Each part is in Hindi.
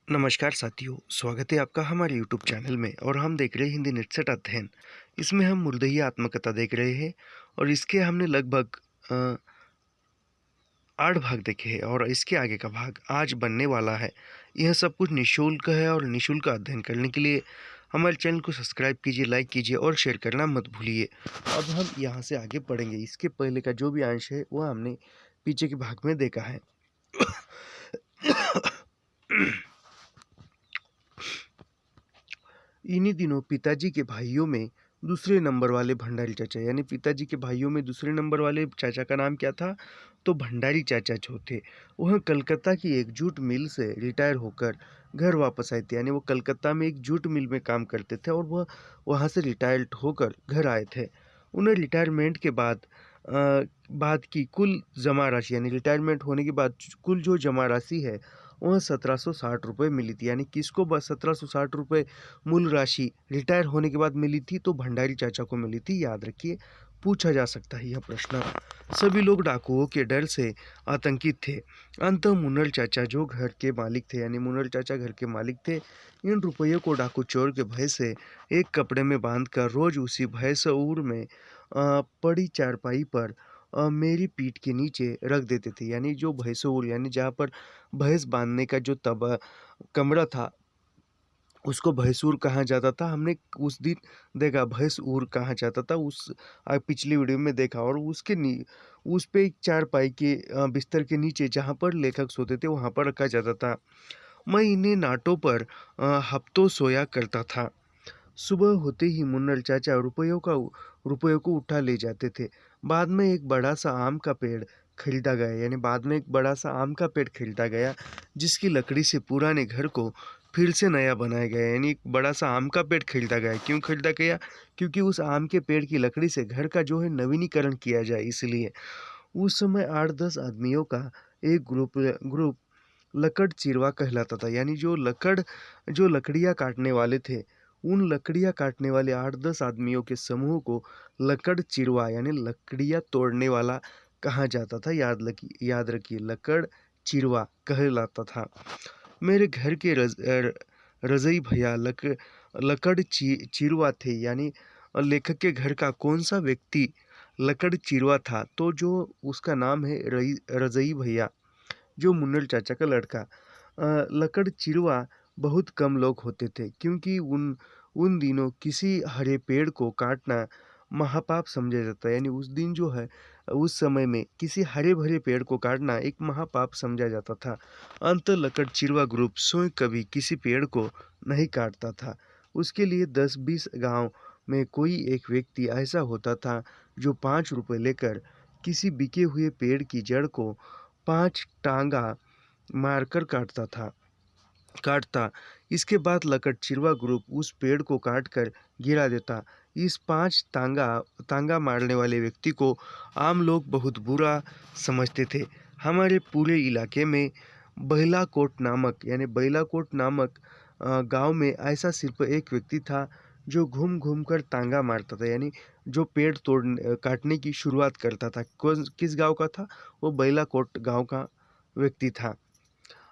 नमस्कार साथियों, स्वागत है आपका हमारे यूट्यूब चैनल में और हम देख रहे हैं हिंदी निटसेट अध्ययन। इसमें हम मुर्दई आत्मकथा देख रहे हैं और इसके हमने लगभग 8 भाग देखे हैं और इसके आगे का भाग आज बनने वाला है। यह सब कुछ निःशुल्क है और निःशुल्क अध्ययन करने के लिए हमारे चैनल को सब्सक्राइब कीजिए, लाइक कीजिए और शेयर करना मत भूलिए। अब हम यहाँ से आगे पढ़ेंगे। इसके पहले का जो भी अंश है वह हमने पीछे के भाग में देखा है। इन्हीं दिनों पिताजी के भाइयों में दूसरे नंबर वाले भंडारी चाचा, यानी पिताजी के भाइयों में दूसरे नंबर वाले चाचा का नाम क्या था? तो भंडारी चाचा जो थे वह कलकत्ता की एक जूट मिल से रिटायर होकर घर वापस आए थे। यानी वो कलकत्ता में एक जूट मिल में काम करते थे और वह वहाँ से रिटायर्ड होकर घर आए थे। उन्हें रिटायरमेंट के बाद की कुल जमा राशि, यानी रिटायरमेंट होने के बाद कुल जो जमा राशि है वह 1760 मिली थी। यानी किसको बस 1760 मूल राशि रिटायर होने के बाद मिली थी? तो भंडारी चाचा को मिली थी। याद रखिए, पूछा जा सकता है यह प्रश्न। सभी लोग डाकुओं के डर से आतंकित थे। अंततः मुन्नल चाचा जो घर के मालिक थे, यानी मुन्नल चाचा घर के मालिक थे, इन रुपयों को डाकू चोर के भय से एक कपड़े में बांधकर रोज उसी भैंसऊर में पड़ी चारपाई पर मेरी पीठ के नीचे रख देते थे। यानी जो भैंसऊर, यानी जहाँ पर भैंस बांधने का जो कमरा था उसको भैंसूर कहा जाता था। हमने उस दिन देखा भैंसूर कहा जाता था, उस पिछली वीडियो में देखा। और उस पे एक चारपाई के बिस्तर के नीचे जहाँ पर लेखक सोते थे वहाँ पर रखा जाता था। मैं इन्हें नाटों पर हफ्तों सोया करता था। सुबह होते ही मुन्नल चाचा रुपयों को उठा ले जाते थे। बाद में एक बड़ा सा आम का पेड़ खरीदा गया, यानी बाद में एक बड़ा सा आम का पेड़ खरीदा गया जिसकी लकड़ी से पुराने घर को फिर से नया बनाया गया। यानी एक बड़ा सा आम का पेड़ खरीदा गया। क्यों खरीदा गया? क्योंकि उस आम के पेड़ की लकड़ी से घर का जो है नवीनीकरण किया जाए, इसलिए। उस समय 8-10 आदमियों का एक ग्रुप लकड़ चिरवा कहलाता था। यानी जो लकड़ियाँ काटने वाले थे, उन लकड़ियाँ काटने वाले 8-10 आदमियों के समूह को लकड़ चिरवा यानी लकड़ियाँ तोड़ने वाला कहा जाता था। याद रखिए, लकड़ चिरवा कहलाता था। मेरे घर के रज़ई भैया लकड़ चिरवा थे। यानी लेखक के घर का कौन सा व्यक्ति लकड़ चिरवा था? तो जो उसका नाम है रज़ई भैया, जो मुन्नल चाचा का लड़का। लकड़ चिरवा बहुत कम लोग होते थे क्योंकि उन दिनों किसी हरे पेड़ को काटना महापाप समझा जाता है। यानी उस दिन जो है, उस समय में किसी हरे भरे पेड़ को काटना एक महापाप समझा जाता था। अंत लकड़ चिरवा ग्रुप स्वयं कभी किसी पेड़ को नहीं काटता था। उसके लिए 10-20 गांव में कोई एक व्यक्ति ऐसा होता था जो 5 रुपए लेकर किसी बिके हुए पेड़ की जड़ को 5 टांगा मारकर काटता। इसके बाद लकड़ चिरवा ग्रुप उस पेड़ को काटकर गिरा देता। इस 5 तांगा मारने वाले व्यक्ति को आम लोग बहुत बुरा समझते थे। हमारे पूरे इलाके में बैलाकोट नामक गांव में ऐसा सिर्फ एक व्यक्ति था जो घूम घूम कर तांगा मारता था। यानी जो पेड़ काटने की शुरुआत करता था। किस गांव का था? वो बैलाकोट गांव का व्यक्ति था।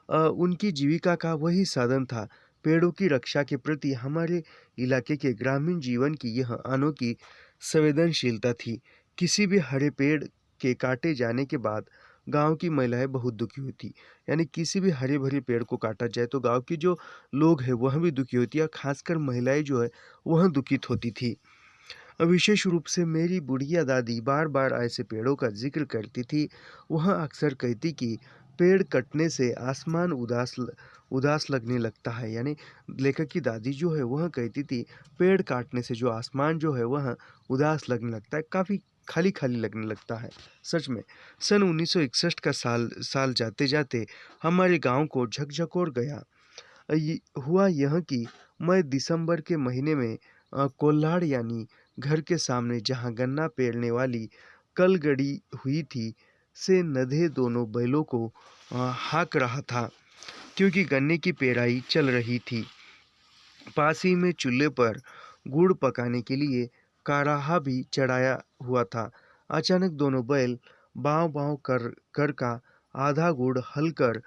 उनकी जीविका का वही साधन था। पेड़ों की रक्षा के प्रति हमारे इलाके के ग्रामीण जीवन की यह अनोखी संवेदनशीलता थी। किसी भी हरे पेड़ के काटे जाने के बाद गांव की महिलाएं बहुत दुखी होती। यानी किसी भी हरे भरे पेड़ को काटा जाए तो गांव की जो लोग हैं वह भी दुखी होती है, खासकर महिलाएं जो है वह दुखित होती थी। विशेष रूप से मेरी बुढ़िया दादी बार बार ऐसे पेड़ों का जिक्र करती थी। वह अक्सर कहती कि पेड़ कटने से आसमान उदास लगने लगता है। यानी लेखक की दादी जो है वह कहती थी पेड़ काटने से जो आसमान जो है वह उदास लगने लगता है, काफ़ी खाली खाली लगने लगता है। सच में सन 1961 का साल जाते जाते हमारे गांव को झकझकोर गया। हुआ यह कि मैं दिसंबर के महीने में कोल्हाड़ यानी घर के सामने जहाँ गन्ना पेरने वाली कल गड़ी हुई थी से नधे दोनों बैलों को हाँक रहा था, क्योंकि गन्ने की पेराई चल रही थी। पास ही में चूल्हे पर गुड़ पकाने के लिए काराहा भी चढ़ाया हुआ था। अचानक दोनों बैल बाँव बाँव कर का आधा गुड़ हल कर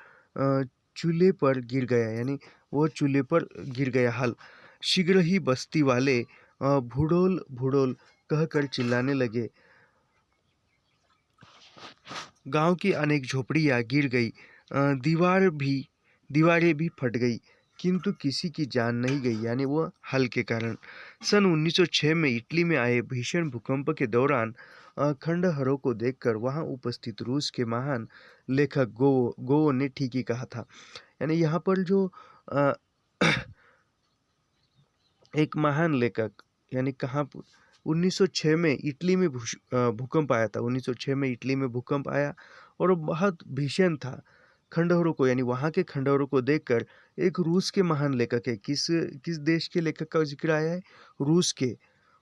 चूल्हे पर गिर गया, यानी वो चूल्हे पर गिर गया हल। शीघ्र ही बस्ती वाले भुड़ोल भुड़ोल कहकर चिल्लाने लगे। गांव की अनेक झोपड़ियां गिर गई, दीवारें भी फट गई, किंतु किसी की जान नहीं गई, यानी वो हल के कारण। सन 1906 में इटली में आए भीषण भूकंप के दौरान खंडहरों को देखकर वहां उपस्थित रूस के महान लेखक गोवो ने ठीक ही कहा था। यानी यहाँ पर जो अ, एक महान लेखक, यानी कहाँ 1906 में इटली में भूकंप आया था। 1906 में इटली में भूकंप आया और वो बहुत भीषण था। खंडहरों को, यानी वहाँ के खंडहरों को देखकर एक रूस के महान लेखक है, किस किस देश के लेखक का जिक्र आया है?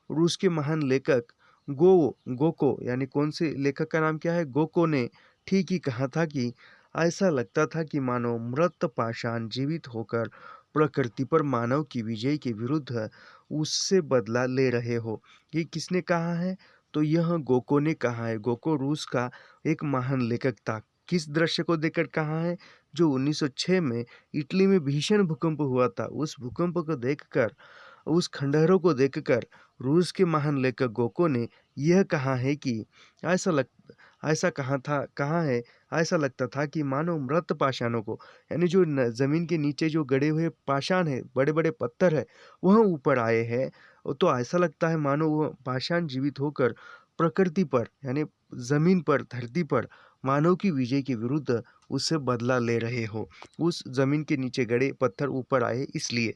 रूस के महान लेखक गोको, यानी कौन से लेखक का नाम क्या है? गोको ने ठीक ही कहा था कि ऐसा लगता था कि मानो मृत पाषाण जीवित होकर प्रकृति पर मानव की विजय के विरुद्ध उससे बदला ले रहे हो। ये किसने कहा है? तो यह गोको ने कहा है। गोको रूस का एक महान लेखक था। किस दृश्य को देखकर कहा है? जो 1906 में इटली में भीषण भूकंप हुआ था, उस भूकंप को देखकर, उस खंडहरों को देखकर रूस के महान लेखक गोको ने यह कहा है कि ऐसा लग कहा है, ऐसा लगता था कि मानो मृत पाषाणों को, यानी जो जमीन के नीचे जो गड़े हुए पाषाण है, बड़े बड़े पत्थर है, वह ऊपर आए हैं। तो ऐसा लगता है मानो वह पाषाण जीवित होकर प्रकृति पर, यानी जमीन पर, धरती पर मानव की विजय के विरुद्ध उससे बदला ले रहे हो। उस जमीन के नीचे गड़े पत्थर ऊपर आए इसलिए।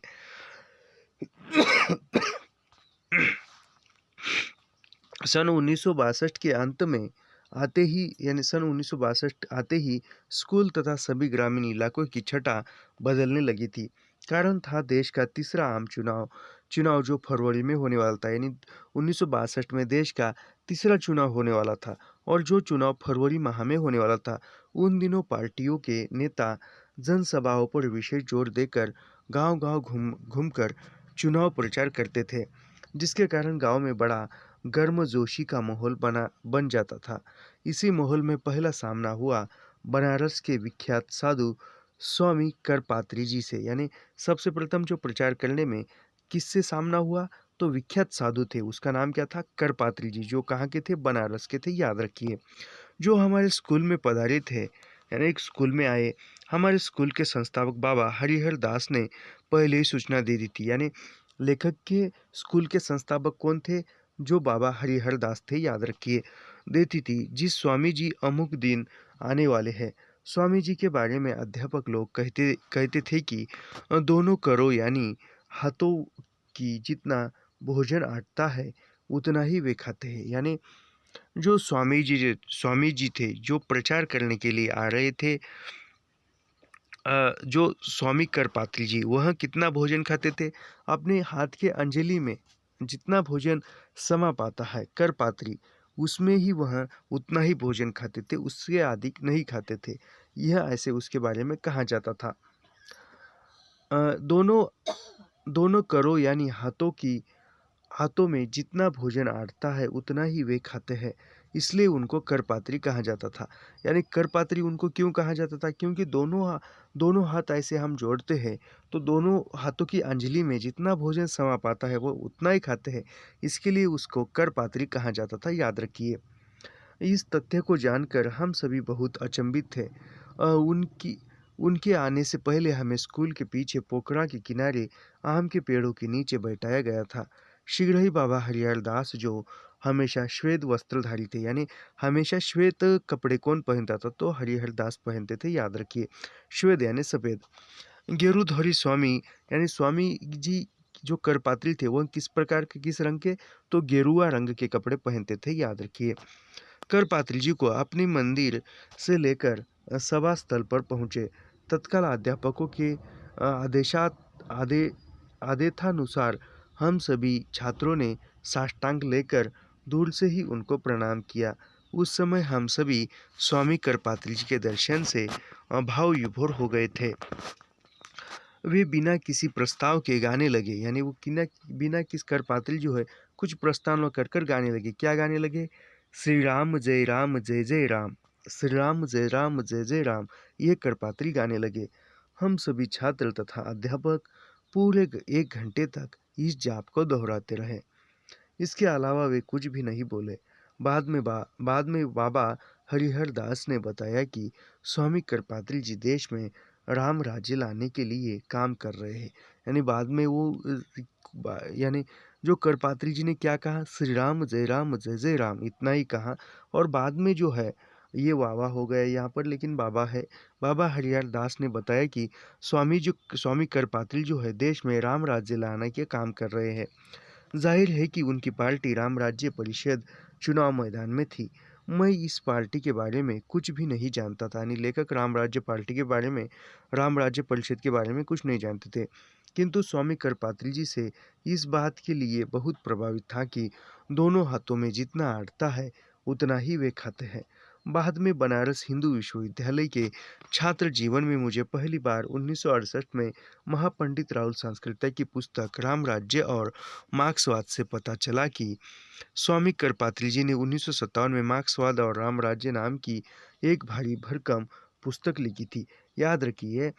सन 1962 के अंत में आते ही, यानी सन 1962 आते ही स्कूल तथा सभी ग्रामीण इलाकों की छटा बदलने लगी थी। कारण था देश का तीसरा आम चुनाव जो फरवरी में होने वाला था। यानी 1962 में देश का तीसरा चुनाव होने वाला था और जो चुनाव फरवरी माह में होने वाला था। उन दिनों पार्टियों के नेता जनसभाओं पर विशेष जोर देकर गांव-गांव घूमकर चुनाव प्रचार करते थे, जिसके कारण गांव में बड़ा गर्मजोशी का माहौल बन जाता था। इसी माहौल में पहला सामना हुआ बनारस के विख्यात साधु स्वामी करपात्री जी से। यानी सबसे प्रथम जो प्रचार करने में किससे सामना हुआ? तो विख्यात साधु थे, उसका नाम क्या था? करपात्री जी, जो कहाँ के थे? बनारस के थे, याद रखिए। जो हमारे स्कूल में पधारे थे, यानी एक स्कूल में आए। हमारे स्कूल के संस्थापक बाबा हरिहर दास ने पहले ही सूचना दे दी थी। यानी लेखक के स्कूल के संस्थापक कौन थे? जो बाबा हरिहर दास थे, याद रखिए। देती थी जिस स्वामी जी अमुक दिन आने वाले हैं। स्वामी जी के बारे में अध्यापक लोग कहते थे कि दोनों करो, यानी हाथों की जितना भोजन आटता है उतना ही वे खाते हैं। यानी जो स्वामी जी थे, जो प्रचार करने के लिए आ रहे थे, जो स्वामी करपात्री जी, वह कितना भोजन खाते थे? अपने हाथ के अंजलि में जितना भोजन समा पाता है करपात्री, उसमें ही वह उतना ही भोजन खाते थे, उससे अधिक नहीं खाते थे। यह ऐसे उसके बारे में कहा जाता था। दोनों दोनों करो, यानी हाथों में जितना भोजन आटता है उतना ही वे खाते हैं, इसलिए उनको करपात्री कहा जाता था। यानी करपात्री उनको क्यों कहा जाता था? क्योंकि दोनों हाथ ऐसे हम जोड़ते हैं तो दोनों हाथों की अंजलि में जितना भोजन समा पाता है वो उतना ही खाते हैं, इसके लिए उसको करपात्री कहा जाता था, याद रखिए। इस तथ्य को जानकर हम सभी बहुत अचंभित थे। उनके आने से पहले हमें स्कूल के पीछे पोखरा के किनारे आम के पेड़ों के नीचे बैठाया गया था। शीघ्र ही बाबा हरिहर दास, जो हमेशा श्वेत वस्त्रधारी थे, यानी हमेशा श्वेत कपड़े कौन पहनता था? तो हरिहर दास पहनते थे, याद रखिए। श्वेत यानी सफ़ेद। गेरुधरी स्वामी, यानी स्वामी जी जो करपात्री थे वह किस प्रकार के, किस रंग के? तो गेरुआ रंग के कपड़े पहनते थे, याद रखिए। करपात्री जी को अपने मंदिर से लेकर सभा स्थल पर पहुँचे। तत्काल अध्यापकों के आदेशानुसार हम सभी छात्रों ने साष्टांग लेकर दूर से ही उनको प्रणाम किया। उस समय हम सभी स्वामी करपात्री जी के दर्शन से भाव विभोर हो गए थे। वे बिना किसी प्रस्ताव के गाने लगे, यानी वो बिना किस करपात्री जो है कुछ प्रस्ताव कर कर गाने लगे। क्या गाने लगे? श्री राम जय राम जय जय राम, श्री राम जय जय राम। ये करपात्री गाने लगे। हम सभी छात्र तथा अध्यापक पूरे 1 घंटे तक इस जाप को दोहराते रहे। इसके अलावा वे कुछ भी नहीं बोले। बाद में बाबा हरिहर दास ने बताया कि स्वामी करपात्री जी देश में राम राज्य लाने के लिए काम कर रहे हैं। यानी बाद में वो यानी जो करपात्री जी ने क्या कहा, श्री राम जय जय राम, इतना ही कहा। और बाद में जो है ये वावा हो गया यहाँ पर, लेकिन बाबा हरिहर दास ने बताया कि स्वामी करपात्री जो है देश में राम राज्य लाने के काम कर रहे हैं। जाहिर है कि उनकी पार्टी राम राज्य परिषद चुनाव मैदान में थी। मैं इस पार्टी के बारे में कुछ भी नहीं जानता था, यानी लेखक राम राज्य पार्टी के बारे में, राम राज्य परिषद के बारे में कुछ नहीं जानते थे, किंतु स्वामी करपात्री जी से इस बात के लिए बहुत प्रभावित था कि दोनों हाथों में जितना अटता है उतना ही वे खाते हैं। बाद में बनारस हिंदू विश्वविद्यालय के छात्र जीवन में मुझे पहली बार 1968 में महापंडित राहुल सांस्कृत्य की पुस्तक राम राज्य और मार्क्सवाद से पता चला कि स्वामी करपात्री जी ने 1957 में मार्क्सवाद और राम राज्य नाम की एक भारी भरकम पुस्तक लिखी थी। याद रखिए,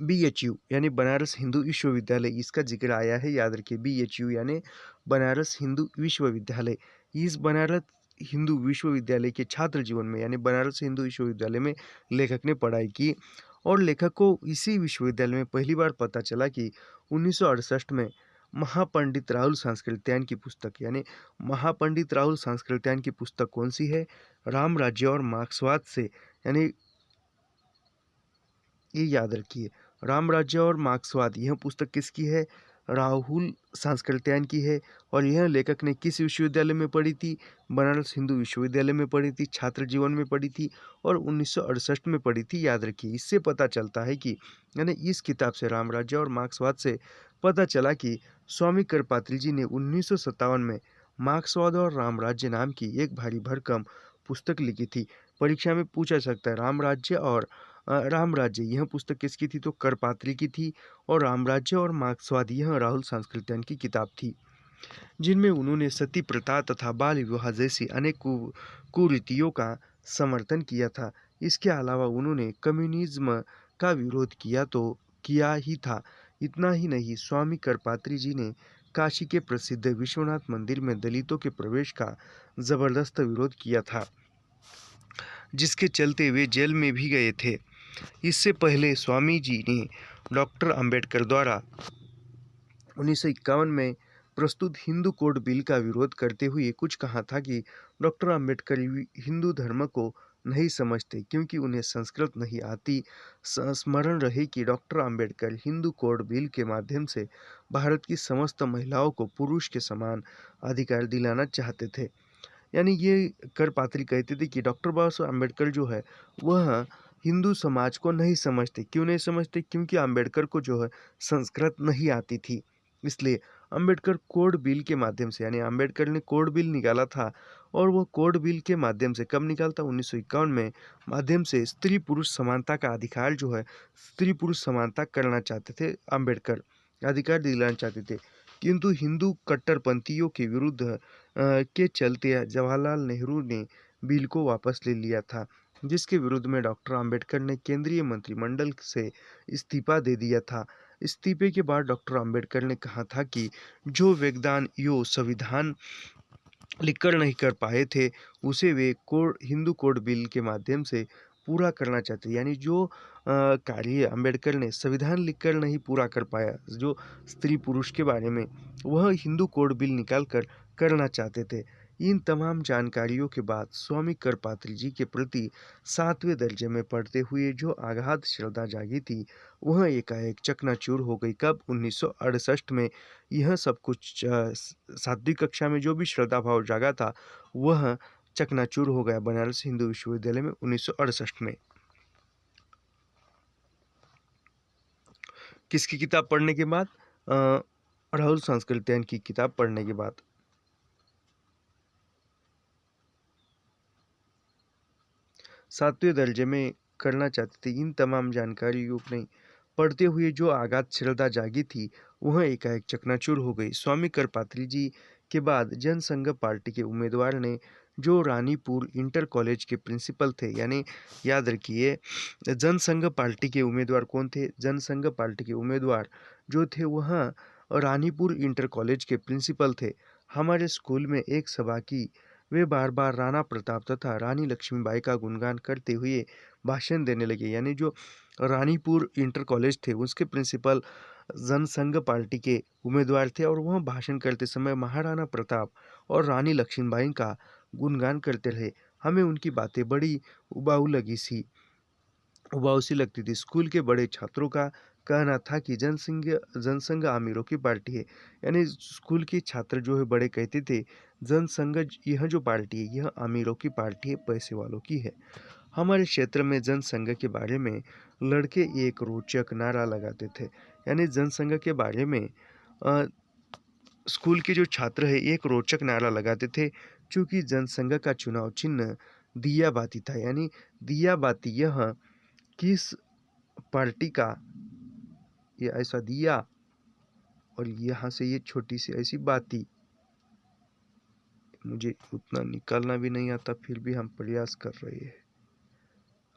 BHU यानी बनारस हिंदू विश्वविद्यालय, इसका जिक्र आया है, याद रखिए। BHU यानी बनारस हिंदू विश्वविद्यालय। इस बनारस हिंदू विश्वविद्यालय के छात्र जीवन में, यानी बनारस हिंदू विश्वविद्यालय में लेखक ने पढ़ाई की, और लेखक को इसी विश्वविद्यालय में पहली बार पता चला कि 1968 में महापंडित राहुल सांस्कृत्यायन की पुस्तक, यानी महापंडित राहुल सांस्कृत्यायन की पुस्तक कौन सी है, राम राज्य और मार्क्सवाद से, यानी ये याद रखिए, राम राज्य और मार्क्सवाद, यह पुस्तक किसकी है, राहुल सांस्कृत्यायन की है। और यह लेखक ने किस विश्वविद्यालय में पढ़ी थी, बनारस हिंदू विश्वविद्यालय में पढ़ी थी, छात्र जीवन में पढ़ी थी, और 1968 में पढ़ी थी। याद रखिए, इससे पता चलता है कि, यानी इस किताब से, राम राज्य और मार्क्सवाद से पता चला कि स्वामी करपात्री जी ने 1957 में मार्क्सवाद और राम राज्य नाम की एक भारी भरकम पुस्तक लिखी थी। परीक्षा में पूछा सकता है, राम राज्य यह पुस्तक किसकी थी, तो करपात्री की थी। और राम राज्य और मार्क्सवाद यह राहुल सांस्कृत्यायन की किताब थी, जिनमें उन्होंने सती प्रथा तथा बाल विवाह जैसी अनेक कुरीतियों का समर्थन किया था। इसके अलावा उन्होंने कम्युनिज्म का विरोध किया ही था। इतना ही नहीं, स्वामी करपात्री जी ने काशी के प्रसिद्ध विश्वनाथ मंदिर में दलितों के प्रवेश का जबरदस्त विरोध किया था, जिसके चलते वे जेल में भी गए थे। इससे पहले स्वामी जी ने डॉक्टर अंबेडकर द्वारा 1951 में प्रस्तुत हिंदू कोड बिल का विरोध करते हुए कुछ कहा था कि डॉक्टर अंबेडकर हिंदू धर्म को नहीं समझते क्योंकि उन्हें संस्कृत नहीं आती। स्मरण रहे कि doctor Ambedkar Hindu code bill के माध्यम से भारत की समस्त महिलाओं को पुरुष के समान अधिकार दिलाना चाहते थे। यानी ये करपात्री कहते थे कि डॉक्टर बाबा साहब अम्बेडकर जो है वह हिंदू समाज को नहीं समझते। क्यों नहीं समझते? क्योंकि अम्बेडकर को जो है संस्कृत नहीं आती थी। इसलिए अम्बेडकर कोड बिल के माध्यम से, यानी अम्बेडकर ने कोड बिल निकाला था, और वो कोड बिल के माध्यम से कब निकालता, 1951 में, माध्यम से स्त्री पुरुष समानता का अधिकार जो है, स्त्री पुरुष समानता करना चाहते थे अम्बेडकर, अधिकार दिलाना चाहते थे। किंतु हिंदू कट्टरपंथियों के विरुद्ध के चलते जवाहरलाल नेहरू ने बिल को वापस ले लिया था, जिसके विरुद्ध में डॉक्टर अंबेडकर ने केंद्रीय मंत्रिमंडल से इस्तीफा दे दिया था। इस्तीफे के बाद डॉक्टर अंबेडकर ने कहा था कि जो योगदान यो संविधान लिखकर नहीं कर पाए थे, उसे वे हिंदू कोड बिल के माध्यम से पूरा करना चाहते। यानी जो कार्य अंबेडकर ने संविधान लिखकर नहीं पूरा कर पाया, जो स्त्री पुरुष के बारे में, वह हिंदू कोड बिल निकाल कर करना चाहते थे। इन तमाम जानकारियों के बाद स्वामी करपात्री जी के प्रति 7वें दर्जे में पढ़ते हुए जो अगाध श्रद्धा जागी थी, वह एकाएक चकनाचूर हो गई। कब? 1968 में। यह सब कुछ 7वीं कक्षा में जो भी श्रद्धा भाव जागा था, वह चकनाचूर हो गया बनारस हिंदू विश्वविद्यालय में 1968 में। किसकी किताब पढ़ने के बाद? राहुल सांस्कृत्यायन की किताब पढ़ने के बाद। 7वें दर्जे में करना चाहते थे। इन तमाम जानकारियों ने पढ़ते हुए जो आगाध श्रद्धा जागी थी, वह एकाएक चकनाचूर हो गई। स्वामी करपात्री जी के बाद जनसंघ पार्टी के उम्मीदवार ने जो रानीपुर इंटर कॉलेज के प्रिंसिपल थे, यानी याद रखिए जनसंघ पार्टी के उम्मीदवार कौन थे? जनसंघ पार्टी के उम्मीदवार जो थे वह रानीपुर इंटर कॉलेज के प्रिंसिपल थे। हमारे स्कूल में एक सभा की, वे बार बार राणा प्रताप तथा रानी लक्ष्मीबाई का गुणगान करते हुए भाषण देने लगे। यानी जो रानीपुर इंटर कॉलेज थे उसके प्रिंसिपल जनसंघ पार्टी के उम्मीदवार थे और वह भाषण करते समय महाराणा प्रताप और रानी लक्ष्मीबाई का गुणगान करते रहे। हमें उनकी बातें बड़ी उबाऊ सी लगती थी। स्कूल के बड़े छात्रों का कहना था कि जनसंघ अमीरों की पार्टी है। यानी स्कूल के छात्र जो है बड़े कहते थे जनसंघ यह जो पार्टी है यह अमीरों की पार्टी है, पैसे वालों की है। हमारे क्षेत्र में जनसंघ के बारे में लड़के एक रोचक नारा लगाते थे। यानी जनसंघ के बारे में स्कूल के जो छात्र है एक रोचक नारा लगाते थे, चूँकि जनसंघ का चुनाव चिन्ह दिया बाती था। यानी दिया बाती यह किस पार्टी का, ये ऐसा दिया और यहाँ से ये छोटी सी ऐसी बाती, मुझे उतना निकालना भी नहीं आता फिर भी हम प्रयास कर रहे हैं।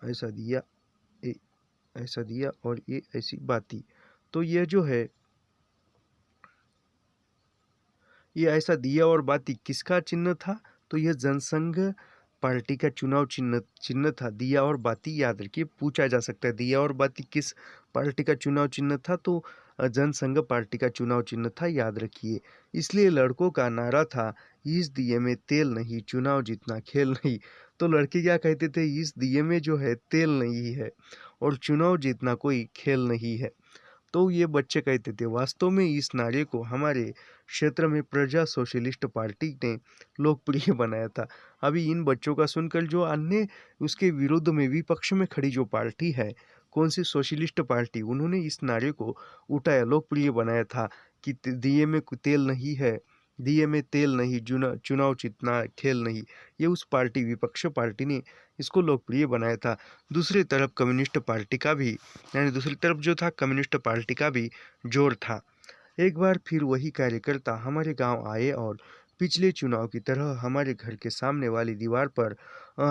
ऐसा दिया, ऐसा दिया और ये ऐसी बाती, तो यह जो है ये ऐसा दिया और बाती किसका चिन्ह था? तो यह जनसंघ पार्टी का चुनाव चिन्ह था। दिया और बाती याद रखिए, पूछा जा सकता है दिया और बाती किस पार्टी का चुनाव चिन्ह था? तो जनसंघ पार्टी का चुनाव चिन्ह था, याद रखिए। इसलिए लड़कों का नारा था इस दिए में तेल नहीं, चुनाव जीतना खेल नहीं। तो लड़के क्या कहते थे? इस दिए में जो है तेल नहीं है और चुनाव जीतना कोई खेल नहीं है। तो ये बच्चे कहते थे। वास्तव में इस नारे को हमारे क्षेत्र में प्रजा सोशलिस्ट पार्टी ने लोकप्रिय बनाया था। अभी इन बच्चों का सुनकर जो अन्य उसके विरुद्ध में विपक्ष में खड़ी जो पार्टी है, कौन सी? सोशलिस्ट पार्टी, उन्होंने इस नारे को उठाया, लोकप्रिय बनाया था कि दिए में तेल नहीं है, दिए में तेल नहीं, चुनाव जीतना खेल नहीं। ये उस पार्टी, विपक्ष पार्टी ने इसको लोकप्रिय बनाया था। दूसरी तरफ कम्युनिस्ट पार्टी का भी, यानी दूसरी तरफ जो था कम्युनिस्ट पार्टी का भी जोर था। एक बार फिर वही कार्यकर्ता हमारे गांव आए और पिछले चुनाव की तरह हमारे घर के सामने वाली दीवार पर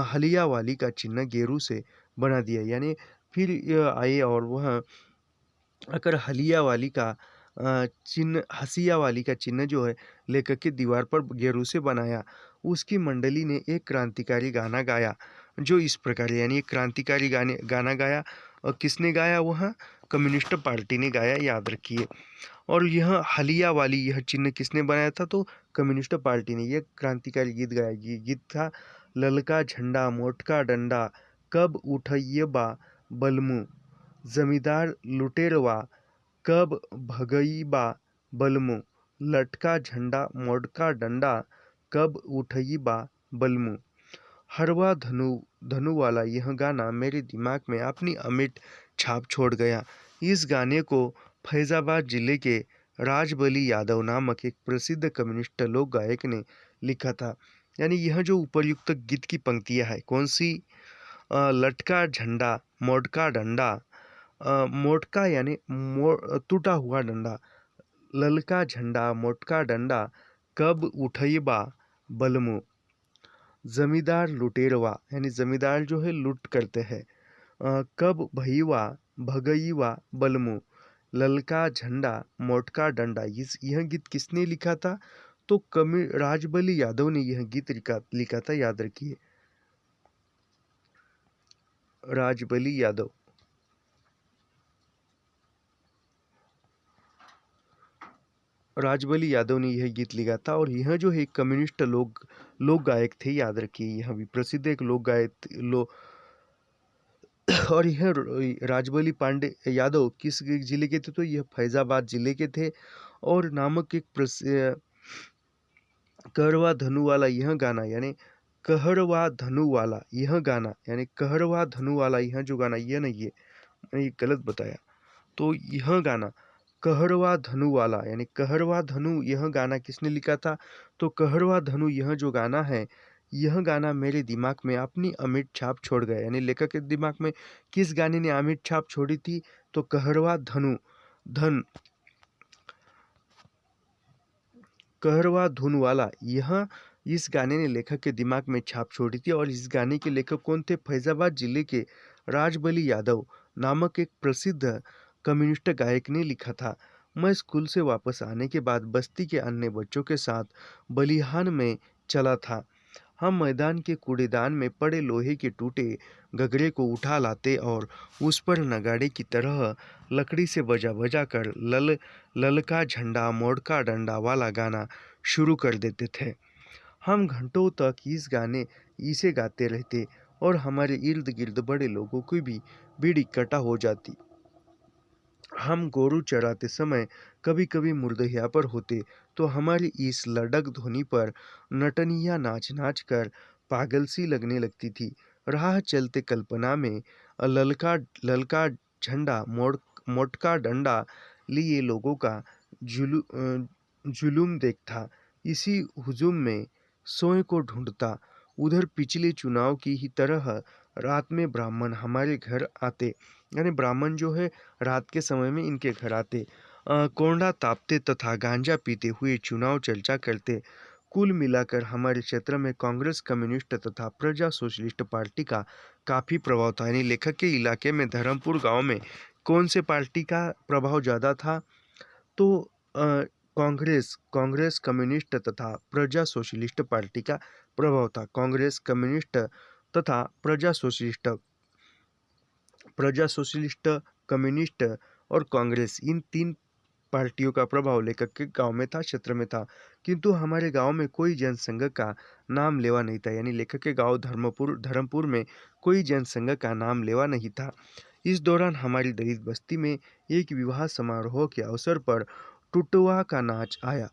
हलिया वाली का चिन्ह गेरू से बना दिया। यानी फिर आए और वह आकर हलिया वाली का चिन्ह, हसिया वाली का चिन्ह जो है लेकर के दीवार पर गेरू से बनाया। उसकी मंडली ने एक क्रांतिकारी गाना गाया जो इस प्रकार है। यानी एक क्रांतिकारी गाना गाया, और किसने गाया? वह कम्युनिस्ट पार्टी ने गाया, याद रखिए। और यह हलिया वाली यह चिन्ह किसने बनाया था? तो कम्युनिस्ट पार्टी ने। यह क्रांतिकारी गीत गाया, ये गीत था ललका झंडा मोटका डंडा कब उठइये बा बलमु, जमींदार लुटेरवा कब भगइबा बलमु, लटका झंडा मोटका डंडा कब उठइबा बलमु। हरवा धनु वाला यह गाना मेरे दिमाग में अपनी अमिट छाप छोड़ गया। इस गाने को फैजाबाद जिले के राजबली यादव नामक एक प्रसिद्ध कम्युनिस्ट लोक गायक ने लिखा था। यानी यह जो उपर्युक्त गीत की पंक्तियां है, कौन सी? लटका झंडा मोटका डंडा, मोटका यानी टूटा हुआ डंडा, ललका झंडा मोटका डंडा कब उठइबा बलमु, जमींदार लुटेरवा यानी जमींदार जो है लूट करते हैं, कब भईवा भगईवा बलमु, ललका झंडा मोटका डंडा। यह गीत किसने लिखा था? तो राजबली यादव ने यह गीत लिखा था, याद रखिए, राजबली यादव। राजबली यादव ने यह गीत लिखा था और यह जो है कम्युनिस्ट लोक गायक थे, याद रखिए। यह भी प्रसिद्ध एक लोक गायक और यह राजबली पांडे यादव किस जिले के थे? तो यह फैजाबाद जिले के थे। और नामक एक कहरवा धनु वाला यह गाना, यानी कहरवा धनु वाला यह गाना, यानी कहरवा धनु वाला यह जो गाना, यह नहीं है, मैंने गलत बताया। तो यह गाना कहरवा धनु वाला यानी कहरवा धनु, यह गाना किसने लिखा था? तो कहरवा धनु यह जो गाना है, यह गाना मेरे दिमाग में अपनी अमिट छाप छोड़ गया। यानी लेखक के दिमाग में किस गाने ने अमिट छाप छोड़ी थी? तो कहरवा कहरवा धुन वाला यह इस गाने ने लेखक के दिमाग में छाप छोड़ी थी और इस गाने के लेखक कौन थे? फैजाबाद जिले के राजबली यादव नामक एक प्रसिद्ध कम्युनिस्ट गायक ने लिखा था। मैं स्कूल से वापस आने के बाद बस्ती के अन्य बच्चों के साथ बलिहान में चला था। हम मैदान के कूड़ेदान में पड़े लोहे के टूटे गगरे को उठा लाते और उस पर नगाड़े की तरह लकड़ी से बजा बजा कर ललका झंडा मोड़का डंडा वाला गाना शुरू कर देते थे। हम घंटों तक इसे गाते रहते और हमारे इर्द गिर्द बड़े लोगों की भी भीड़ इकट्ठा हो जाती। हम गोरू चराते समय कभी कभी मुर्दहिया पर होते तो हमारी इस लडक ध्वनि पर नटनिया नाच नाच कर पागल सी लगने लगती थी। राह चलते कल्पना में ललका ललका झंडा मोटका डंडा लिए लोगों का जुलूम देखता। इसी हुजूम में सोए को ढूंढता। उधर पिछले चुनाव की ही तरह रात में ब्राह्मण हमारे घर आते, यानी ब्राह्मण जो है रात के समय में इनके घर आते, कोंडा तापते तथा गांजा पीते हुए चुनाव चर्चा करते। कुल मिलाकर हमारे क्षेत्र में कांग्रेस, कम्युनिस्ट तथा प्रजा सोशलिस्ट पार्टी का काफ़ी प्रभाव था। यानी लेखक के इलाके में धर्मपुर गांव में कौन से पार्टी का प्रभाव ज़्यादा था? तो कांग्रेस, कम्युनिस्ट तथा प्रजा सोशलिस्ट पार्टी का प्रभाव था। कांग्रेस, कम्युनिस्ट तथा प्रजा सोशलिस्ट, कम्युनिस्ट और कांग्रेस, इन तीन पार्टियों का प्रभाव लेखक के गांव में था, क्षेत्र में था। किंतु हमारे गांव में कोई जनसंघ का नाम लेवा नहीं था। यानी लेखक के गांव धर्मपुर में कोई जनसंघ का नाम लेवा नहीं था। इस दौरान हमारी दलित बस्ती में एक विवाह समारोह के अवसर पर टुटवा का नाच आया।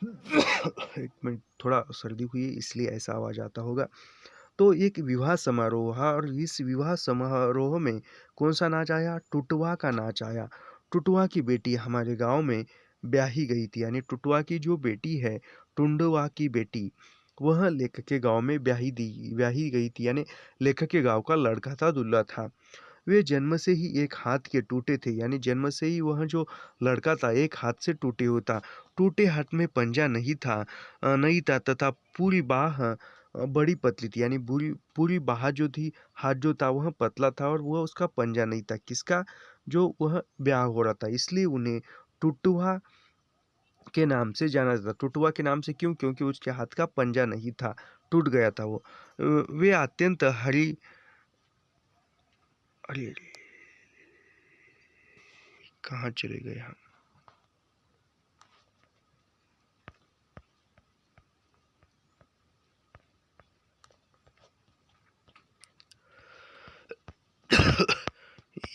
एक मिनट, थोड़ा सर्दी हुई है इसलिए ऐसा आवाज आता होगा। तो एक विवाह समारोह, और इस विवाह समारोह में कौन सा नाच आया? टुटवा का नाच आया। टुटवा की बेटी हमारे गांव में ब्याही गई थी। यानी टुटवा की जो बेटी है, टुंडवा की बेटी, वह लेखक के गांव में ब्याही गई थी। यानी लेखक के गांव का लड़का था, दूल्हा था। वे जन्म से ही एक हाथ के टूटे थे। यानी जन्म से ही वह जो लड़का था एक हाथ से टूटे हुआ था। टूटे हाथ में पंजा नहीं था तथा पूरी बाह बड़ी पतली थी। यानी पूरी बाह जो थी, हाथ जो था वह पतला था और वह उसका पंजा नहीं था। किसका? जो वह ब्याह हो रहा था, इसलिए उन्हें टुटुआ के नाम से जाना जाता। टुटुआ के नाम से क्यों? क्योंकि उसके हाथ का पंजा नहीं था, टूट गया था वो। वे अत्यंत हरी अरे अरे, कहाँ चले गए हम?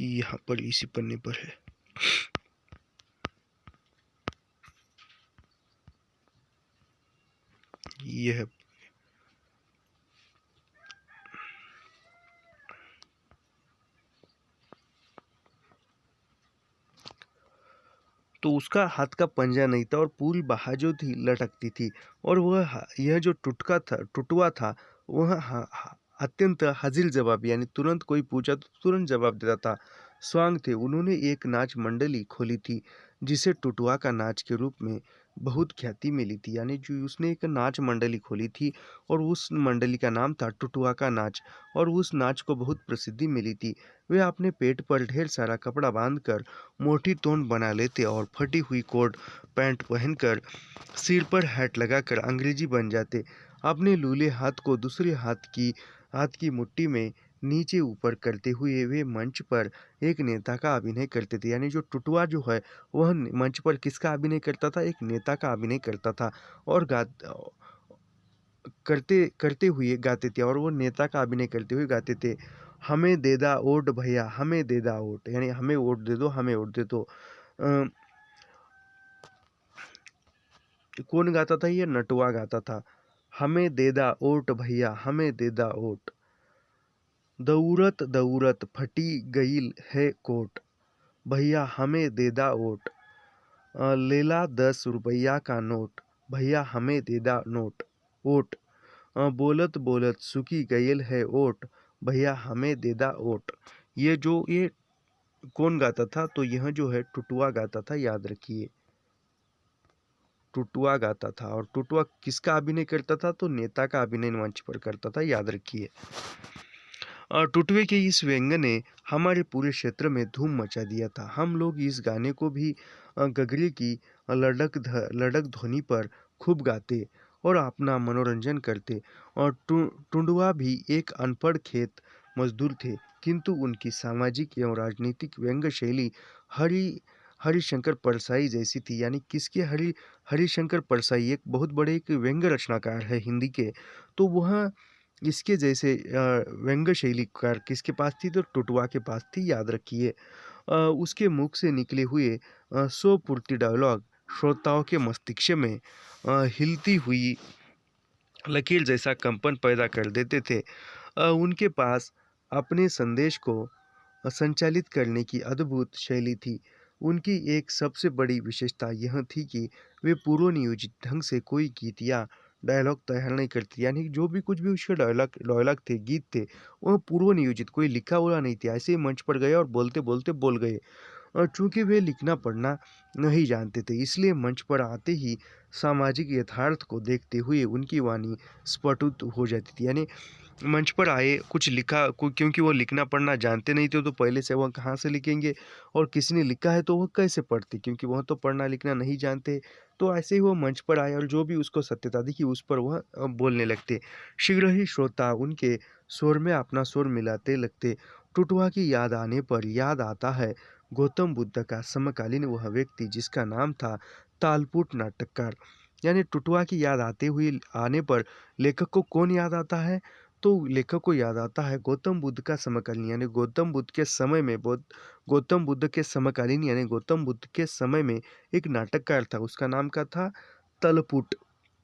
यहाँ पर इसी पन्ने पर है। ये है। तो उसका हाथ का पंजा नहीं था और पूरी बाह जो थी लटकती थी। और यह जो टुटुआ था वह अत्यंत हाजिर जवाब, यानी तुरंत कोई पूछा तो तुरंत जवाब देता था। स्वांग थे। उन्होंने एक नाच मंडली खोली थी जिसे टुटुआ का नाच के रूप में बहुत ख्याति मिली थी। यानी जो उसने एक नाच मंडली खोली थी और उस मंडली का नाम था टुटुआ का नाच, और उस नाच को बहुत प्रसिद्धि मिली थी। वे अपने पेट पर ढेर सारा कपड़ा बांधकर मोटी तोंद बना लेते और फटी हुई कोट पैंट पहनकर सिर पर हैट लगाकर अंग्रेजी बन जाते। अपने लूले हाथ को दूसरे हाथ की मुट्ठी में नीचे ऊपर करते हुए वे मंच पर एक नेता का अभिनय करते थे। यानी जो टुटुआ जो है वह मंच पर किसका अभिनय करता था? एक नेता का अभिनय करता था और करते करते हुए गाते थे, और वो नेता का अभिनय करते हुए गाते थे। हमें दे दा वोट भैया, हमें दे दा वोट, यानी हमें वोट दे दो, हमें वोट दे दो। कौन गाता था? ये नटुआ गाता था। हमें दे दा वोट भैया, हमें दे दा वोट, दौरत दौरत फटी गईल है कोट, भैया हमें दे दा वोट, लेला 10 रुपया का नोट, भैया हमें दे दा वोट, बोलत बोलत सुखी गईल है ओट, भैया हमें दे दा वोट। ये कौन गाता था? तो यह जो है टुटुआ गाता था, याद रखिए। टुटुआ गाता था। और टुटुआ किसका अभिनय करता था? तो नेता का अभिनय मंच पर करता था, याद रखिए। टुटुए के इस व्यंग ने हमारे पूरे क्षेत्र में धूम मचा दिया था। हम लोग इस गाने को भी गगरे की लड़क ध्वनि पर खूब गाते और अपना मनोरंजन करते। और टुंडुआ भी एक अनपढ़ खेत मजदूर थे, किंतु उनकी सामाजिक एवं राजनीतिक व्यंग शैली हरि हरिशंकर परसाई जैसी थी। यानी किसके? हरिशंकर परसाई एक बहुत बड़े एक व्यंग रचनाकार है हिंदी के। तो वह इसके जैसे व्यंग्य शैलीकार किसके पास थी? तो टुटुआ के पास थी, याद रखिए। उसके मुख से निकले हुए 100 पूर्ति डायलॉग श्रोताओं के मस्तिष्क में हिलती हुई लकीर जैसा कंपन पैदा कर देते थे। उनके पास अपने संदेश को संचालित करने की अद्भुत शैली थी। उनकी एक सबसे बड़ी विशेषता यह थी कि वे पूर्व नियोजित ढंग से कोई गीत या डायलॉग तैयार नहीं करते। यानी जो भी कुछ भी उसके डायलॉग डायलॉग थे, गीत थे, वह पूर्व नियोजित, कोई लिखा हुआ नहीं था। ऐसे ही मंच पर गए और बोलते बोलते बोल गए। और चूंकि वे लिखना पढ़ना नहीं जानते थे, इसलिए मंच पर आते ही सामाजिक यथार्थ को देखते हुए उनकी वाणी स्फुट हो जाती थी। यानी मंच पर आए, कुछ लिखा क्योंकि वो लिखना पढ़ना जानते नहीं थे, तो पहले से वह कहाँ से लिखेंगे? और किसी ने लिखा है तो वह कैसे पढ़ते? क्योंकि वह तो पढ़ना लिखना नहीं जानते। तो ऐसे ही वो मंच पर आए और जो भी उसको सत्यता दिखी उस पर वह बोलने लगते। शीघ्र ही श्रोता उनके स्वर में अपना स्वर मिलाते लगते। टुटुआ की याद आने पर याद आता है गौतम बुद्ध का समकालीन वह व्यक्ति जिसका नाम था तालपुट नाटककार। यानी टुटुआ की याद आने पर लेखक को कौन याद आता है? तो लेखक को याद आता है गौतम बुद्ध का समकालीन, यानी गौतम बुद्ध के समय में गौतम बुद्ध के समकालीन यानी गौतम बुद्ध के समय में एक नाटककार था, उसका नाम क्या था? तलपुट।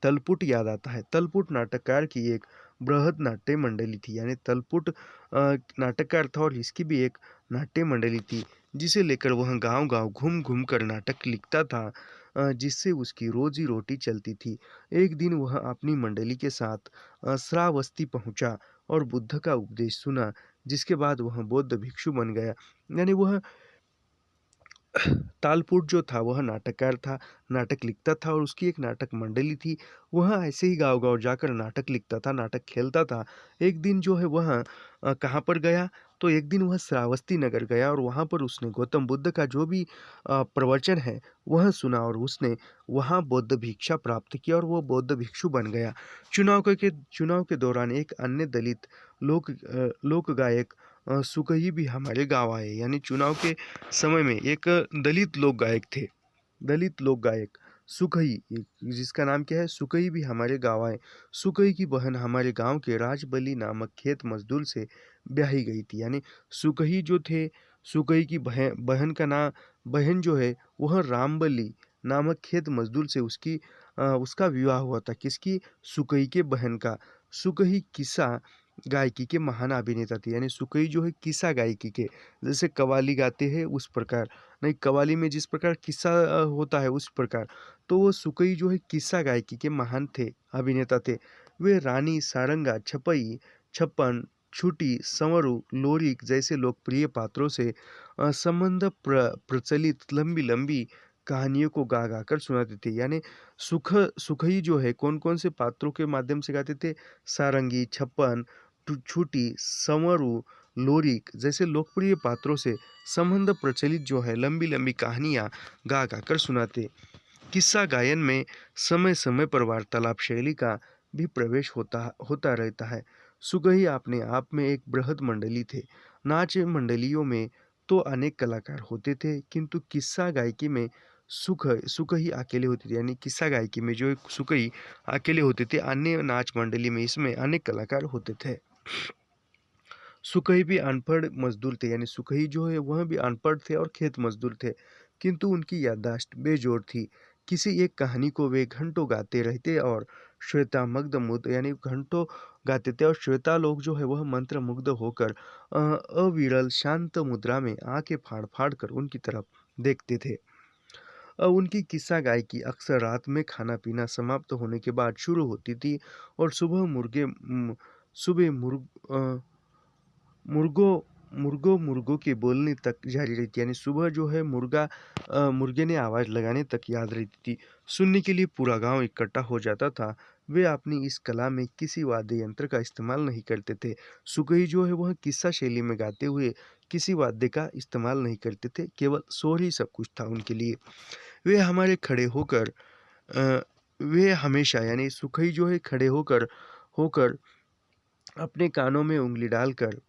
तलपुट याद आता है। तलपुट नाटककार की एक बृहद नाट्य मंडली थी। यानी तलपुट नाटककार था और इसकी भी एक नाट्य मंडली थी, जिसे लेकर वह गांव-गांव घूम-घूम कर नाटक लिखता था, जिससे उसकी रोजी रोटी चलती थी। एक दिन वह अपनी मंडली के साथ श्रावस्ती पहुंचा और बुद्ध का उपदेश सुना, जिसके बाद वह बौद्ध भिक्षु बन गया। यानी वह तालपुट जो था वह नाटककार था, नाटक लिखता था और उसकी एक नाटक मंडली थी। वह ऐसे ही गाँव-गाँव जाकर नाटक लिखता था, नाटक खेलता था। एक दिन जो है वह कहाँ पर गया? तो एक दिन वह श्रावस्ती नगर गया और वहाँ पर उसने गौतम बुद्ध का जो भी प्रवचन है वह सुना और उसने वहाँ बौद्ध भिक्षा प्राप्त की और वो बौद्ध भिक्षु बन गया। चुनाव के दौरान एक अन्य दलित लोक गायक सुकही भी हमारे गाँव आए। यानी चुनाव के समय में एक दलित लोक गायक थे। दलित लोक गायक सुकही, जिसका नाम क्या है? सुकही भी हमारे गाँव आए। सुकही की बहन हमारे गाँव के राजबली नामक खेत मजदूर से ब्याही गई थी। यानी सुकही जो थे, सुकही की बहन जो है वह रामबली नामक खेत मजदूर से उसका विवाह हुआ था। किसकी? सुकही के बहन का। सुकही किस्सा गायकी के महान अभिनेता थे। यानी सुकही जो है किस्सा गायकी के, जैसे कव्वाली गाते हैं उस प्रकार नहीं, कव्वाली में जिस प्रकार किस्सा होता है उस प्रकार। तो वो सुकई जो है किस्सा गायकी के महान थे, अभिनेता थे। वे रानी सारंगा, छपई, छप्पन, छुटी, संवरू, लोरिक जैसे लोकप्रिय पात्रों से प्रचलित लंबी लंबी कहानियों को गा गा कर सुनाते थे। यानी सुखई जो है कौन कौन से पात्रों के माध्यम से गाते थे? सारंगी, छप्पन, छुटी, संवरू, लोरिक जैसे लोकप्रिय पात्रों से संबंध प्रचलित जो है लंबी लंबी कहानियाँ गा गा कर सुनाते। किस्सा गायन में समय समय पर वार्तालाप शैली का भी प्रवेश होता रहता है। सुगही अपने आप में एक बृहद मंडली थे। नाच मंडलियों में तो अनेक कलाकार होते थे, किंतु किस्सा गायकी में सुख ही अकेले होते थे। यानी किस्सा गायकी में जो सुख ही अकेले होते थे, अन्य नाच मंडली में इसमें अनेक कलाकार होते थे। सुकही भी अनपढ़ मजदूर थे। यानी सुकही जो है वह भी अनपढ़ थे और खेत मजदूर थे, किंतु उनकी याददाश्त बेजोड़ थी। किसी एक कहानी को वे घंटों गाते रहते और श्वेता मग्न यानी घंटों गाते थे और श्वेता लोग जो है वह मंत्र मुग्ध होकर अविरल शांत मुद्रा में आंखें फाड़ फाड़ कर उनकी तरफ देखते थे। उनकी किस्सा गायकी अक्सर रात में खाना पीना समाप्त होने के बाद शुरू होती थी और सुबह मुर्गों मुर्गों के बोलने तक जारी रहती, यानी सुबह जो है मुर्गे ने आवाज़ लगाने तक याद रहती थी। सुनने के लिए पूरा गांव इकट्ठा हो जाता था। वे अपनी इस कला में किसी वाद्य यंत्र का इस्तेमाल नहीं करते थे। सुकही जो है वह किस्सा शैली में गाते हुए किसी वाद्य का इस्तेमाल नहीं करते थे, केवल शोर ही सब कुछ था उनके लिए। वे हमारे खड़े होकर अ, वे हमेशा, यानी सुखई जो है खड़े होकर होकर अपने कानों में उँगली डालकर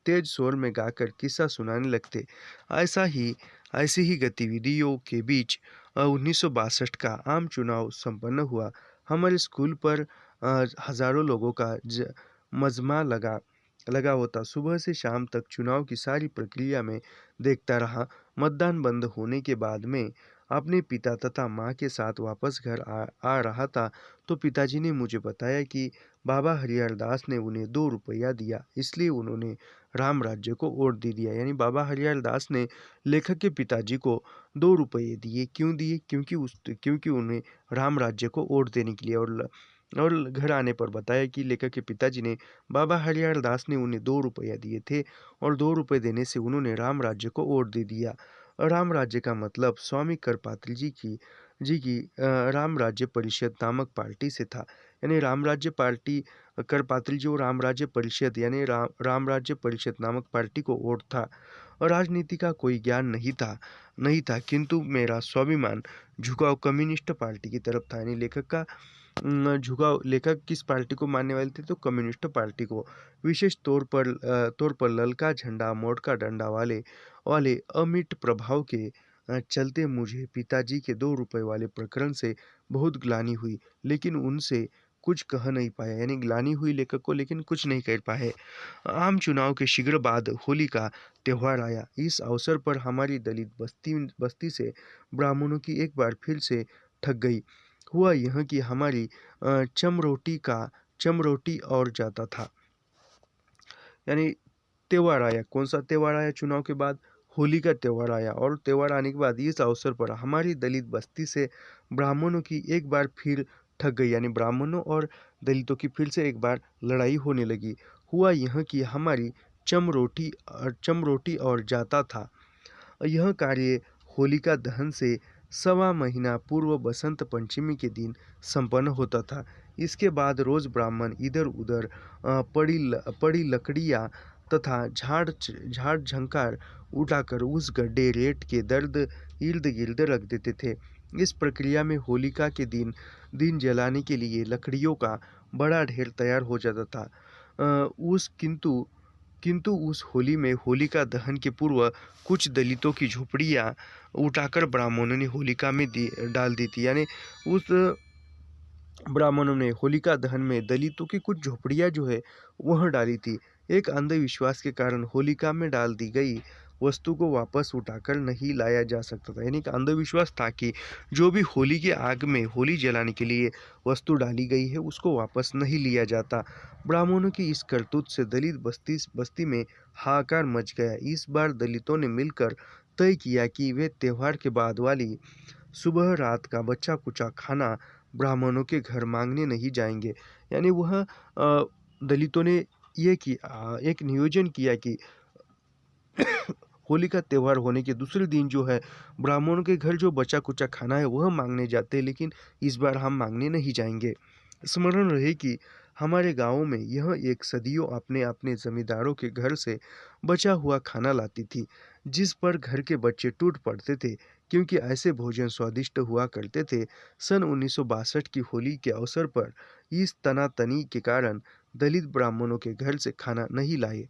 तेज स्वर में गाकर किस्सा सुनाने लगते। ऐसा ही ऐसी ही गतिविधियों के बीच 1962 का आम चुनाव संपन्न हुआ। हमारे स्कूल पर हज़ारों लोगों का मजमा लगा होता। सुबह से शाम तक चुनाव की सारी प्रक्रिया में देखता रहा। मतदान बंद होने के बाद में अपने पिता तथा माँ के साथ वापस घर आ रहा था, तो पिताजी ने मुझे बताया कि बाबा हरिहर दास ने उन्हें 2 रुपया दिया, इसलिए उन्होंने राम राज्य को वोट दे दिया। यानी बाबा हरिहर दास ने लेखक के पिताजी को 2 रुपये दिए। क्यों दिए? क्योंकि उन्हें राम राज्य को वोट देने के लिए। और घर आने पर बताया कि लेखक के पिताजी ने बाबा हरिहर दास ने उन्हें 2 रुपया दिए थे, और 2 रुपये देने से उन्होंने राम राज्य को वोट दे दिया। और राम राज्य का मतलब स्वामी करपात्री जी की राम राज्य परिषद नामक पार्टी से था। यानी राम राज्य पार्टी, करपात्री जो राम राज्य परिषद, यानी राम राज्य परिषद नामक पार्टी को वोट था। और राजनीति का कोई ज्ञान नहीं था, किंतु मेरा स्वाभिमान झुकाव कम्युनिस्ट पार्टी की तरफ था। यानी लेखक का झुकाव, लेखक किस पार्टी को मानने वाले थे? तो कम्युनिस्ट पार्टी को। विशेष तौर पर ललका झंडा मोटका डंडा वाले अमिट प्रभाव के चलते मुझे पिताजी के 2 रुपए वाले प्रकरण से बहुत ग्लानि हुई, लेकिन उनसे कुछ कह नहीं पाया। यानी ग्लानि हुई लेखक को, लेकिन कुछ नहीं कह पाए। आम चुनाव के शीघ्र बाद होली का त्योहार आया। इस अवसर पर हमारी दलित बस्ती से ब्राह्मणों की एक बार फिर से ठग गई। हुआ यह कि हमारी चमरोटी और जाता था। यानी त्योहार आया, कौन सा त्योहार आया चुनाव के बाद? होली का त्योहार आया। और त्योहार आने के बाद इस अवसर पर हमारी दलित बस्ती से ब्राह्मणों की एक बार फिर ठग गई। यानी ब्राह्मणों और दलितों की फिर से एक बार लड़ाई होने लगी। हुआ यह कि हमारी चमरोटी और जाता था। यह कार्य होलिका दहन से सवा महीना पूर्व बसंत पंचमी के दिन संपन्न होता था। इसके बाद रोज ब्राह्मण इधर उधर पड़ी लकड़ियाँ तथा झाड़ झंकार उठाकर उस गड्ढे रेत के इर्द गिर्द रख देते थे। इस प्रक्रिया में होलिका के दिन जलाने के लिए लकड़ियों का बड़ा ढेर तैयार हो जाता था। अ, उस किंतु किंतु उस होली में होलिका दहन के पूर्व कुछ दलितों की झोपड़ियाँ उठाकर ब्राह्मणों ने होलिका में डाल दी थी। यानी उस ब्राह्मणों ने होलिका दहन में दलितों की कुछ झोपड़ियाँ जो है वह डाली थी। एक अंधविश्वास के कारण होलिका में डाल दी गई वस्तु को वापस उठाकर नहीं लाया जा सकता था। यानी एक अंधविश्वास था कि जो भी होली के आग में होली जलाने के लिए वस्तु डाली गई है उसको वापस नहीं लिया जाता। ब्राह्मणों की इस करतूत से दलित बस्ती में हाहाकार मच गया। इस बार दलितों ने मिलकर तय किया कि वे त्योहार के बाद वाली सुबह रात का बचा कुचा खाना ब्राह्मणों के घर मांगने नहीं जाएंगे। यानी दलितों ने एक नियोजन किया कि होली का त्योहार होने के दूसरे दिन जो है ब्राह्मणों के घर जो बचा कुचा खाना है वह मांगने जाते हैं, लेकिन इस बार हम मांगने नहीं जाएंगे। स्मरण रहे कि हमारे गांवों में यह एक सदियों अपने अपने जमींदारों के घर से बचा हुआ खाना लाती थी, जिस पर घर के बच्चे टूट पड़ते थे, क्योंकि ऐसे भोजन स्वादिष्ट हुआ करते थे। सन 1962 की होली के अवसर पर इस तनातनी के कारण दलित ब्राह्मणों के घर से खाना नहीं लाए।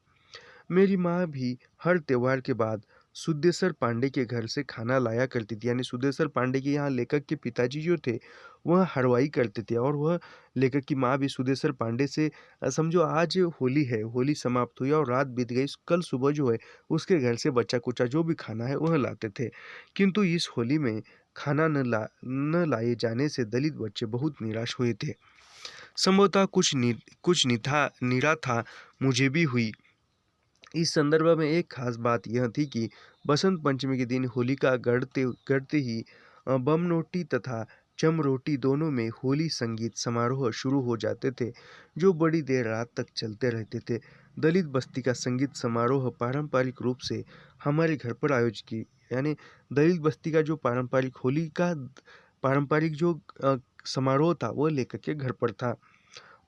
मेरी माँ भी हर त्योहार के बाद सुदेसर पांडे के घर से खाना लाया करती थी। यानी सुदेसर पांडे के यहाँ लेखक के पिताजी जो थे वह हलवाई करते थे, और वह लेखक की माँ भी सुदेसर पांडे से समझो आज होली है, होली समाप्त हुई और रात बीत गई, कल सुबह जो है उसके घर से बचा कुचा जो भी खाना है वह लाते थे। किंतु इस होली में खाना न लाए जाने से दलित बच्चे बहुत निराश हुए थे। संभवतः कुछ निरा था मुझे भी हुई। इस संदर्भ में एक खास बात यह थी कि बसंत पंचमी के दिन होलिका गढ़ते गढ़ते ही बमनोटी तथा चमरोटी दोनों में होली संगीत समारोह शुरू हो जाते थे, जो बड़ी देर रात तक चलते रहते थे। दलित बस्ती का संगीत समारोह पारंपरिक रूप से हमारे घर पर आयोजित की, यानी दलित बस्ती का जो पारंपरिक होली का पारंपरिक जो समारोह था वो लेखक के घर पर था।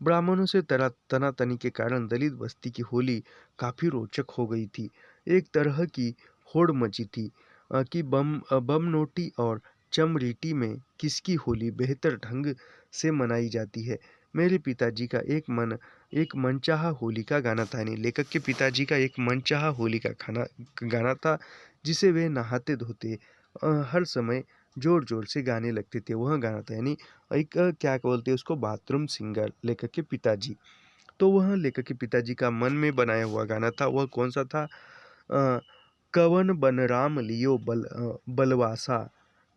ब्राह्मणों से तनातनी के कारण दलित बस्ती की होली काफ़ी रोचक हो गई थी। एक तरह की होड़ मची थी कि बम नोटी और चमरीटी में किसकी होली बेहतर ढंग से मनाई जाती है। मेरे पिताजी का एक मनचाहा होली का गाना था, यानी लेखक के पिताजी का एक मनचाहा होली का गाना था, जिसे वे नहाते धोते हर समय जोर जोर से गाने लगते थे। वह गाना था, यानी एक क्या बोलते हैं उसको, बाथरूम सिंगर लेखक के पिताजी। तो वह लेखक के पिताजी का मन में बनाया हुआ गाना था। वह कौन सा था? कवन बन राम लियो बलवासा,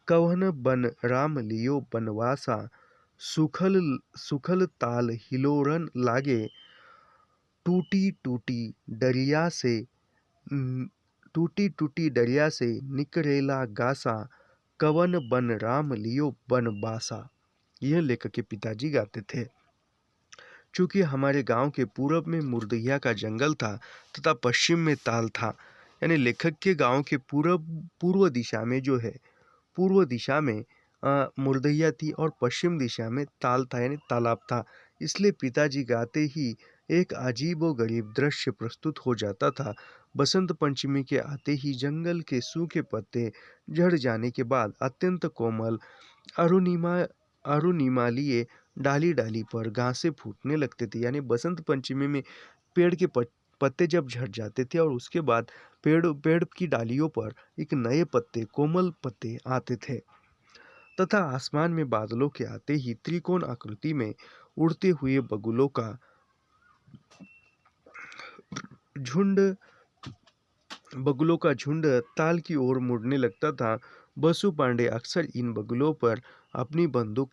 कवन बन राम लियो बनवासा, सुखल सुखल ताल हिलोरन लागे, टूटी टूटी डरिया से टूटी टूटी डरिया से निकरेला गासा, कवन बन राम लियो बनवासा। यह लेखक के पिताजी गाते थे। चूँकि हमारे गांव के पूरब में मुर्दइया का जंगल था तथा पश्चिम में ताल था, यानी लेखक के गांव के पूर्व दिशा में जो है, पूर्व दिशा में मुर्दइया थी और पश्चिम दिशा में ताल था, यानी तालाब था। इसलिए पिताजी गाते ही एक अजीबोगरीब दृश्य प्रस्तुत हो जाता था। बसंत पंचमी के आते ही जंगल के सूखे पत्ते झड़ जाने के बाद अत्यंत कोमल अरुणिमा अरुणिमालीय डाली डाली पर घासें फूटने लगते थे, यानी बसंत पंचमी में पेड़ के पत्ते जब झड़ जाते थे और उसके बाद पेड़ की डालियों पर एक नए पत्ते, कोमल पत्ते आते थे, तथा आसमान में बादलों के आते ही त्रिकोण आकृति में उड़ते हुए झुंड बगुलों का झुंड ताल की ओर मुड़ने लगता था। बसु पांडे अक्सर इन बगुलों पर अपनी बंदूक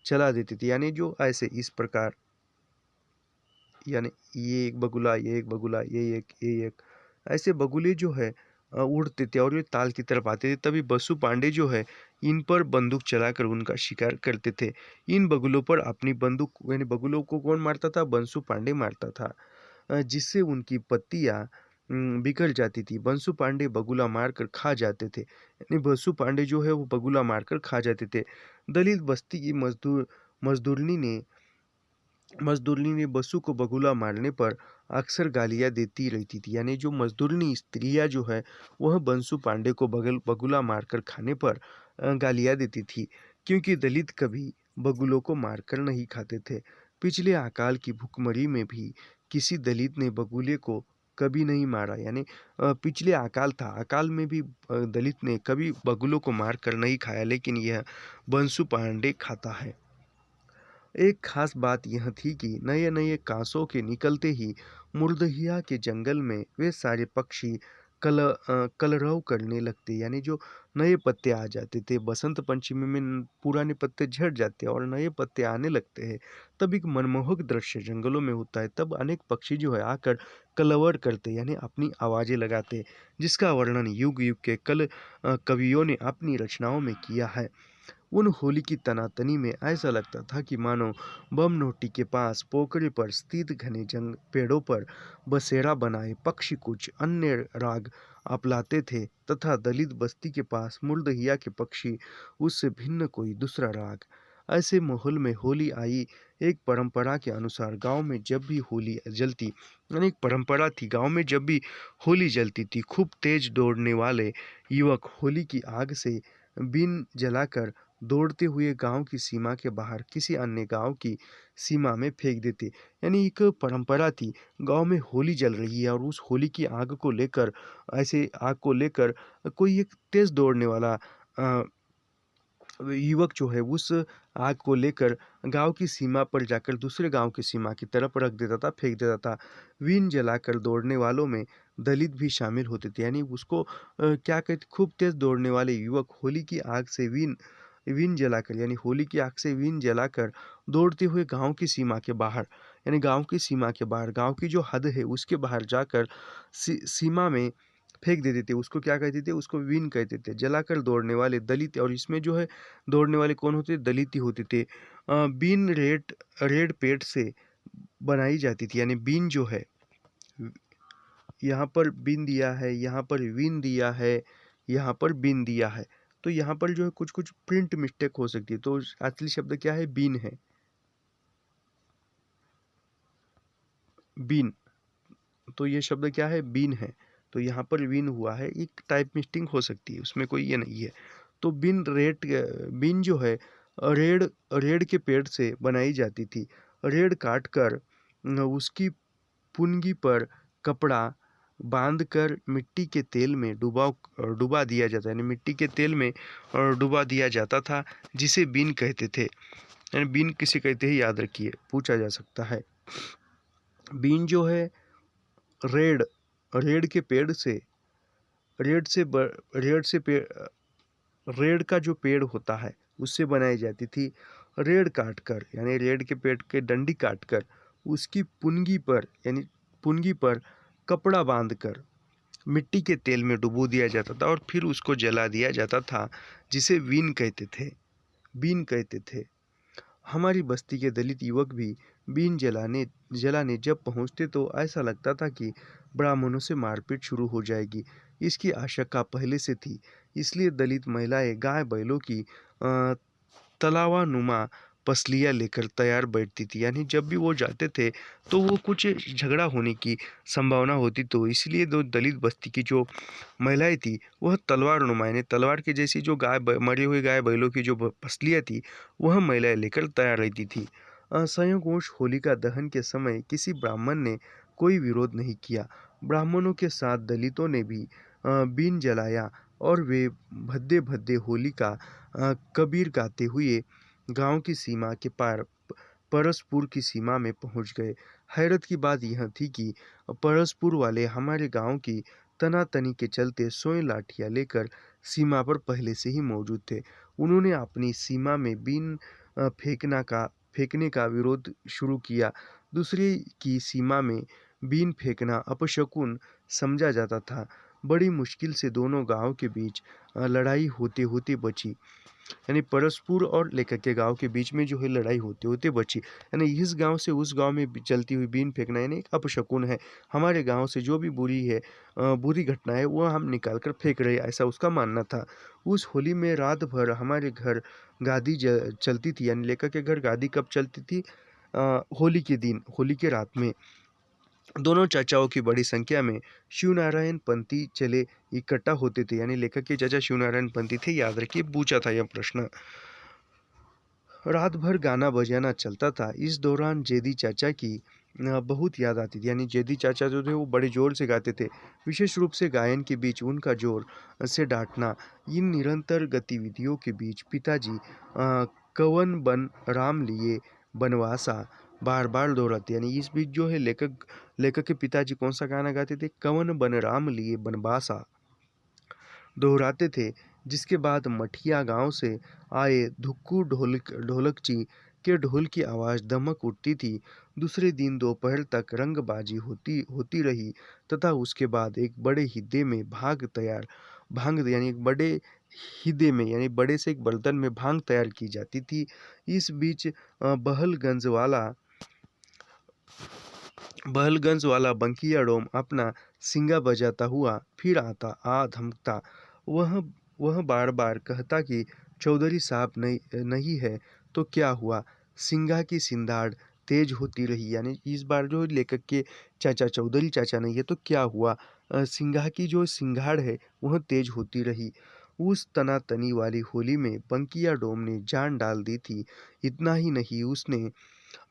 चला देते थे, यानी जो ऐसे इस प्रकार, यानी ये एक बगुला, ये एक बगुला, ये एक ऐसे बगुले जो है उड़ते थे और ये ताल की तरफ आते थे। तभी बसु पांडे जो है इन पर बंदूक चलाकर उनका शिकार करते थे। इन बगुलों पर अपनी बंदूक, यानी बगुलों को कौन मारता था? बंसु पांडे मारता था, जिससे उनकी पत्तियां बिखर जाती थी। बंसु पांडे बगुला मारकर खा जाते थे, यानी बसु पांडे जो है वो बगुला मारकर खा जाते थे। दलित बस्ती की मजदूरनी ने बसु को बगुला मारने पर अक्सर गालियां देती रहती थी, यानी जो मजदूरनी स्त्रियां जो है वह बंसु पांडे को बगुला मारकर खाने पर गालियां देती थी, क्योंकि दलित कभी बगुलों को मारकर नहीं खाते थे। पिछले अकाल की भुखमरी में भी किसी दलित ने बगुले को कभी नहीं मारा, यानी पिछले अकाल था, अकाल में भी दलित ने कभी बगुलों को मार कर नहीं खाया, लेकिन यह बंसु पांडे खाता है। एक खास बात यह थी कि नए नए कांसों के निकलते ही मुर्दहिया के जंगल में वे सारे पक्षी कलरव करने लगते, यानी जो नए पत्ते आ जाते थे बसंत पंचमी में, पुराने पत्ते झड़ जाते और नए पत्ते आने लगते हैं, तब एक मनमोहक दृश्य जंगलों में होता है। तब अनेक पक्षी जो है आकर कलवर करते, यानी अपनी आवाज़ें लगाते, जिसका वर्णन युग युग के कवियों ने अपनी रचनाओं में किया है। उन होली की तनातनी में ऐसा लगता था कि मानो बम नोटी के पास पोखरे पर स्थित घने जंग पेड़ों पर बसेरा बनाए पक्षी कुछ अन्य राग अपनाते थे, तथा दलित बस्ती के पास मुर्दहिया के पक्षी उससे भिन्न कोई दूसरा राग। ऐसे माहौल में होली आई। एक परंपरा के अनुसार गांव में जब भी होली जलती, यानी एक परंपरा थी, गांव में जब भी होली जलती थी, खूब तेज दौड़ने वाले युवक होली की आग से बीन जलाकर दौड़ते हुए गांव की सीमा के बाहर किसी अन्य गांव की सीमा में फेंक देते। यानी एक परंपरा थी, गांव में होली जल रही है और उस होली की आग को लेकर, ऐसे आग को लेकर कोई एक तेज दौड़ने वाला युवक जो है उस आग को लेकर गांव की सीमा पर जाकर दूसरे गांव की सीमा की तरफ रख देता था, फेंक देता था। वीन जलाकर दौड़ने वालों में दलित भी शामिल होते थे, यानी उसको क्या कहते, खूब तेज दौड़ने वाले युवक होली की आग से वीन वीन जलाकर, यानी होली की आग से वीन जलाकर दौड़ते हुए गांव की सीमा के बाहर, यानी गांव की सीमा के बाहर, गांव की जो हद है उसके बाहर जाकर सीमा में फेंक देते थे, उसको क्या कहते थे, उसको बीन कहते थे। जलाकर दौड़ने वाले दलित, और इसमें जो है दौड़ने वाले कौन होते, दलित ही होते थे। बीन रेड पेट से बनाई जाती थी, यानी बीन जो है, यहाँ पर बिन दिया है, यहाँ पर विन दिया है, यहाँ पर बिन दिया है, तो यहाँ पर जो है कुछ कुछ प्रिंट मिस्टेक हो सकती है। तो असली शब्द क्या है, बीन है, बीन। तो ये शब्द क्या है, बीन है, तो यहाँ पर विन हुआ है, एक टाइप मिस्टेक हो सकती है, उसमें कोई ये नहीं है। तो बीन जो है रेड रेड के पेड़ से बनाई जाती थी। रेड काट कर उसकी पुंगी पर कपड़ा बांधकर मिट्टी के तेल में डुबा दिया जाता है, यानी मिट्टी के तेल में डुबा दिया जाता था, जिसे बीन कहते थे। यानी बीन किसे कहते हैं, याद रखिए, पूछा जा सकता है। बीन जो है रेड रेड के पेड़ से रेड से ब, रेड से पेड़ रेड का जो पेड़ होता है उससे बनाई जाती थी। रेड काट कर, यानी रेड के पेड़ के डंडी काट कर उसकी पुंगी पर, यानी पुंगी पर कपड़ा बांधकर मिट्टी के तेल में डुबो दिया जाता था और फिर उसको जला दिया जाता था, जिसे बीन कहते थे। हमारी बस्ती के दलित युवक भी बीन जलाने जब पहुंचते तो ऐसा लगता था कि ब्राह्मणों से मारपीट शुरू हो जाएगी। इसकी आशंका पहले से थी, इसलिए दलित महिलाएं गाय बैलों की तलावानुमा पसलियाँ लेकर तैयार बैठती थी, यानी जब भी वो जाते थे तो वो कुछ झगड़ा होने की संभावना होती, तो इसलिए दो दलित बस्ती की जो महिलाएं थी वह तलवार नुमा, यानी तलवार के जैसी जो मरे हुए गाय बैलों की जो पसलियाँ थी वह महिलाएं लेकर तैयार रहती थी। संयोगवश होलिका दहन के समय किसी ब्राह्मण ने कोई विरोध नहीं किया। ब्राह्मणों के साथ दलितों ने भी बीन जलाया और वे भद्दे भद्दे होली का कबीर गाते हुए गांव की सीमा के पार परसपुर की सीमा में पहुंच गए। हैरत की बात यह थी कि परसपुर वाले हमारे गांव की तनातनी के चलते स्वयं लाठियां लेकर सीमा पर पहले से ही मौजूद थे। उन्होंने अपनी सीमा में बीन फेंकने का विरोध शुरू किया। दूसरे की सीमा में बीन फेंकना अपशकुन समझा जाता था। बड़ी मुश्किल से दोनों गांव के बीच लड़ाई होते होते बची, यानी परसपुर और लेखक के गांव के बीच में जो है लड़ाई होते होते बची। यानी इस गांव से उस गांव में चलती हुई बीन फेंकना यानी एक अपशकुन है, हमारे गांव से जो भी बुरी घटना है वो हम निकाल कर फेंक रहे हैं, ऐसा उसका मानना था। उस होली में रात भर हमारे घर गादी चलती थी, यानी लेखक के घर गादी कब चलती थी, होली के दिन, होली के रात में। दोनों चाचाओं की बड़ी संख्या में शिवनारायण पंथी चले इकट्ठा होते थे, यानी लेखक के चाचा शिवनारायण पंथी थे, याद रखिए, पूछा था यह प्रश्न। रात भर गाना बजाना चलता था। इस दौरान जेदी चाचा की बहुत याद आती थी, यानी जेदी चाचा जो थे वो बड़े जोर से गाते थे, विशेष रूप से गायन के बीच उनका जोर से डांटना। इन निरंतर गतिविधियों के बीच पिताजी कवन बन राम लिए बनवासा बार बार दोहराते, यानी इस बीच जो है लेखक के पिताजी कौन सा गाना गाते थे, कवन बन राम लिए बनवासा दोहराते थे। जिसके बाद मठिया गांव से आए धुक्कू ढोलकची के ढोल की आवाज़ दमक उठती थी। दूसरे दिन दोपहर तक रंगबाजी होती रही तथा उसके बाद एक बड़े हिद्दे में भांग यानी एक बड़े हिद्दे में, यानी बड़े से एक बर्तन में भांग तैयार की जाती थी। इस बीच बहलगंज वाला बंकिया डोम अपना सिंगा बजाता हुआ फिर आ धमकता। वह वह बार बार कहता कि चौधरी साहब नहीं है तो क्या हुआ, सिंगा की सिंधाड़ तेज होती रही, यानी इस बार जो लेखक के चाचा चौधरी चाचा नहीं है तो क्या हुआ, सिंगा की जो सिंगाड़ है वह तेज होती रही। उस तनातनी वाली होली में बंकिया डोम ने जान डाल दी थी। इतना ही नहीं, उसने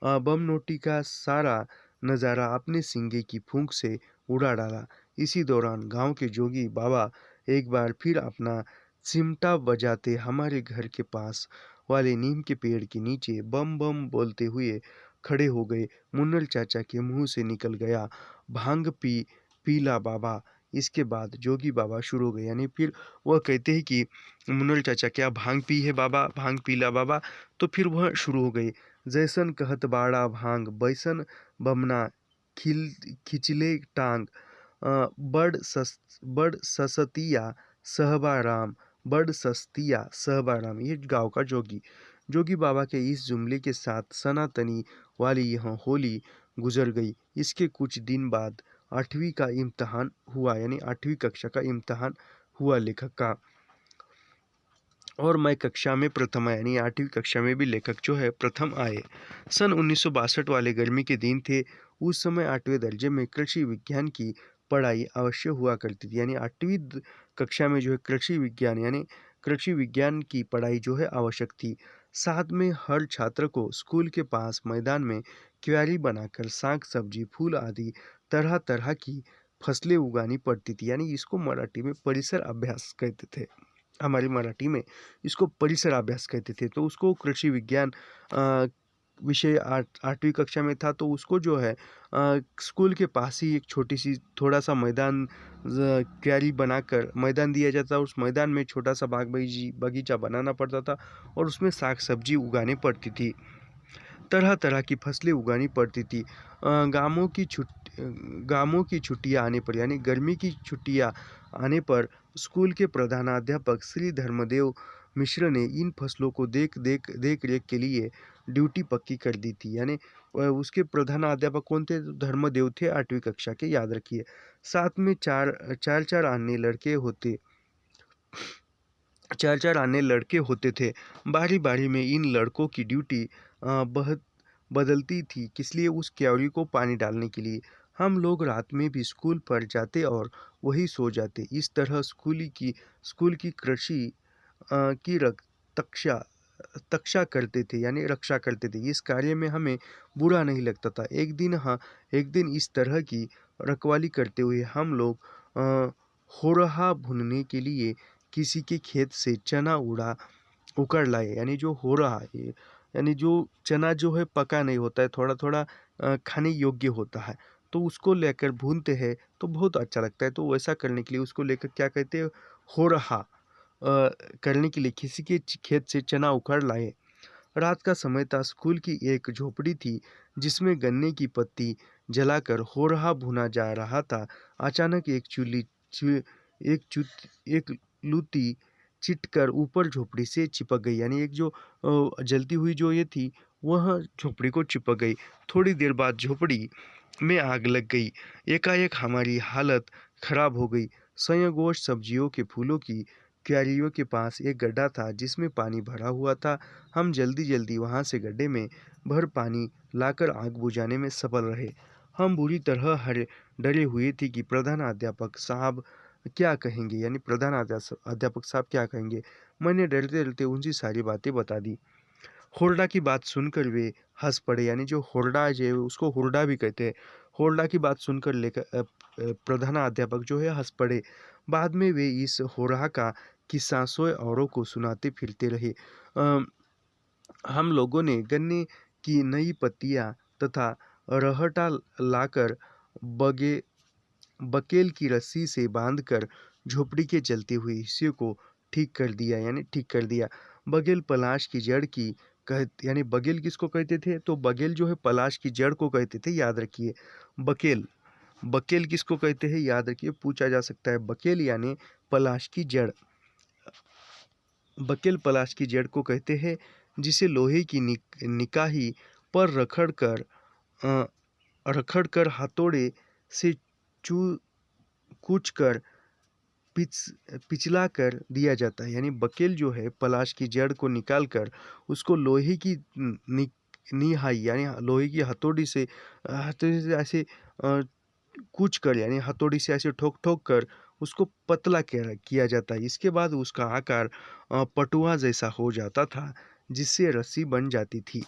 बम नोटी का सारा नज़ारा अपने सिंगे की फूंक से उड़ा डाला। इसी दौरान गांव के जोगी बाबा एक बार फिर अपना चिमटा बजाते हमारे घर के पास वाले नीम के पेड़ के नीचे बम बम बोलते हुए खड़े हो गए। मुन्नल चाचा के मुंह से निकल गया, भांग पीला बाबा। इसके बाद जोगी बाबा शुरू हो गए, यानी फिर वह कहते हैं कि मुन्नल चाचा क्या भांग पी है बाबा, भांग पीला बाबा, तो फिर वह शुरू हो गए। जैसन कहत बाड़ा भांग बैसन बमना खिचले टांग, बड़ ससतिया सहबाराम, बड़ सस्तिया सहबाराम, ये गांव का जोगी। जोगी बाबा के इस जुमले के साथ सनातनी वाली यह होली गुजर गई। इसके कुछ दिन बाद 8वीं का इम्तहान हुआ, यानी 8वीं कक्षा का इम्तहान हुआ लेखक का, और मैं कक्षा में प्रथम आया, यानी 8वीं कक्षा में भी लेखक जो है प्रथम आए। सन 1962 वाले गर्मी के दिन थे। उस समय 8वें दर्जे में कृषि विज्ञान की पढ़ाई अवश्य हुआ करती थी, यानी 8वीं कक्षा में जो है कृषि विज्ञान यानी कृषि विज्ञान की पढ़ाई जो है आवश्यक थी। साथ में हर छात्र को स्कूल के पास मैदान में क्यारी बनाकर साग सब्जी फूल आदि तरह तरह की फसलें उगानी पड़ती थी, यानी इसको मराठी में परिसर अभ्यास कहते थे। हमारी मराठी में इसको परिसर अभ्यास कहते थे। तो उसको कृषि विज्ञान विषय 8वीं कक्षा में था, तो उसको जो है स्कूल के पास ही एक छोटी सी थोड़ा सा मैदान क्यारी बनाकर मैदान दिया जाता, उस मैदान में छोटा सा बगीचा बनाना पड़ता था और उसमें साग सब्जी उगाने पड़ती थी, तरह तरह की फसलें उगानी पड़ती थी। गामों की छुट्टियाँ आने पर, यानी गर्मी की छुट्टियाँ आने पर स्कूल के प्रधानाध्यापक श्री धर्मदेव मिश्र ने इन फसलों को देख रेख के लिए ड्यूटी पक्की कर दी थी, यानी उसके प्रधानाध्यापक कौन थे? तो धर्मदेव थे, 8वीं कक्षा के, याद रखिए। साथ में चार आने लड़के होते थे। बारी बारी में इन लड़कों की ड्यूटी बहुत बदलती थी, किस लिए? उस क्यारी को पानी डालने के लिए। हम लोग रात में भी स्कूल पर जाते और वही सो जाते। इस तरह स्कूल की कृषि की तक्षा करते थे, यानी रक्षा करते थे। इस कार्य में हमें बुरा नहीं लगता था। एक दिन इस तरह की रखवाली करते हुए हम लोग होरहा भुनने के लिए किसी के खेत से चना उकड़ लाए, यानी जो हो रहा है, यानी जो चना जो है पका नहीं होता है, थोड़ा थोड़ा खाने योग्य होता है, तो उसको लेकर भूनते हैं तो बहुत अच्छा लगता है। तो वैसा करने के लिए उसको लेकर क्या कहते हैं? हो रहा करने के लिए किसी के खेत से चना उखाड़ लाए। रात का समय था। स्कूल की एक झोपड़ी थी जिसमें गन्ने की पत्ती जलाकर हो रहा भुना जा रहा था। अचानक एक लूती चिटकर ऊपर झोपड़ी से चिपक गई, यानी एक जो जलती हुई जो ये थी वह झोपड़ी को चिपक गई। थोड़ी देर बाद झोपड़ी में आग लग गई। एकाएक हमारी हालत खराब हो गई। संयोगवश सब्जियों के फूलों की क्यारियों के पास एक गड्ढा था जिसमें पानी भरा हुआ था। हम जल्दी जल्दी वहां से गड्ढे में भर पानी लाकर आग बुझाने में सफल रहे। हम बुरी तरह डरे हुए थे कि प्रधानाध्यापक साहब क्या कहेंगे, यानी अध्यापक साहब क्या कहेंगे। मैंने डरते डरते उनसे सारी बातें बता दी। होरडा की बात सुनकर वे हंस पड़े, यानी जो होरडा जो है उसको हुरडा भी कहते हैं। होरडा की बात सुनकर प्रधानाध्यापक जो है हंस पड़े। बाद में वे इस होरहा का किस्सा 100 औरों को सुनाते फिरते रहे। हम लोगों ने गन्ने की नई पत्तियां तथा रहटा लाकर बकेल की रस्सी से बांधकर झोपड़ी के जलते हुए हिस्से को ठीक कर दिया, यानी ठीक कर दिया। बगेल पलाश की जड़ की यानी बगेल किसको कहते थे? तो बगेल जो है पलाश की जड़ को कहते थे, याद रखिए। बकेल बकेल किसको कहते हैं? याद रखिए, पूछा जा सकता है। बकेल यानी पलाश की जड़। बकेल पलाश की जड़ को कहते हैं जिसे लोहे की निकाही पर रखड़ कर हथौड़े से कूच कर पिछला कर दिया जाता है, यानी बकेल जो है पलाश की जड़ को निकाल कर उसको लोहे की निहाई यानी लोहे की हथौड़ी से ऐसे कूच कर, यानी हथौड़ी से ऐसे ठोक ठोक कर उसको पतला किया जाता है। इसके बाद उसका आकार पटुआ जैसा हो जाता था जिससे रस्सी बन जाती थी।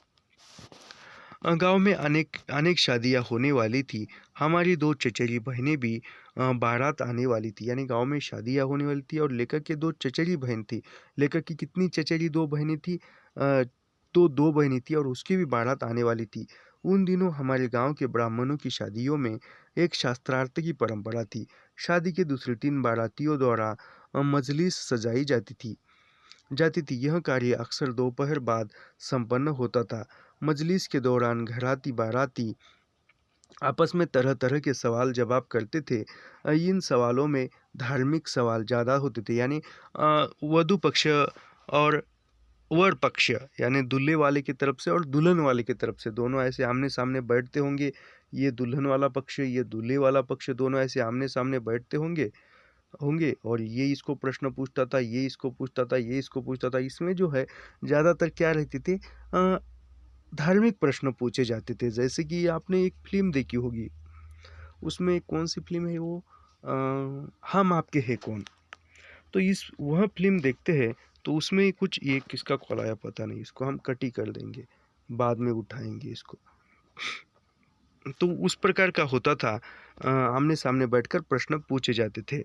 गांव में अनेक शादियां होने वाली थी। हमारी 2 चचेरी बहनें भी बारात आने वाली थी, यानी गांव में शादियां होने वाली थी और लेखक के 2 चचेरी बहन थी। लेखक की कितनी चचेरी 2 बहनें थी? तो 2 बहनें थी और उसकी भी बारात आने वाली थी। उन दिनों हमारे गांव के ब्राह्मणों की शादियों में एक शास्त्रार्थ की परंपरा थी। शादी के दूसरे 3 बारातियों द्वारा मजलिस सजाई जाती थी। यह कार्य अक्सर दोपहर बाद संपन्न होता था। मजलिस के दौरान घराती बाराती आपस में तरह तरह के सवाल जवाब करते थे। इन सवालों में धार्मिक सवाल ज़्यादा होते थे, यानी वधू पक्ष और वर पक्ष, यानी दूल्हे वाले की तरफ से और दुल्हन वाले की तरफ से, दोनों ऐसे आमने सामने बैठते होंगे। ये दुल्हन वाला पक्ष, ये दूल्हे वाला पक्ष, दोनों ऐसे आमने सामने बैठते होंगे होंगे और ये इसको प्रश्न पूछता था, ये इसको पूछता था, ये इसको पूछता था। इसमें जो है ज़्यादातर क्या रहते थे, धार्मिक प्रश्न पूछे जाते थे। जैसे कि आपने एक फिल्म देखी होगी, उसमें कौन सी फिल्म है वो, हम आपके हैं कौन। तो इस वह फिल्म देखते हैं तो उसमें कुछ, ये किसका कॉल आया पता नहीं, इसको हम कट ही कर देंगे, बाद में उठाएंगे इसको। तो उस प्रकार का होता था, आमने सामने बैठकर प्रश्न पूछे जाते थे।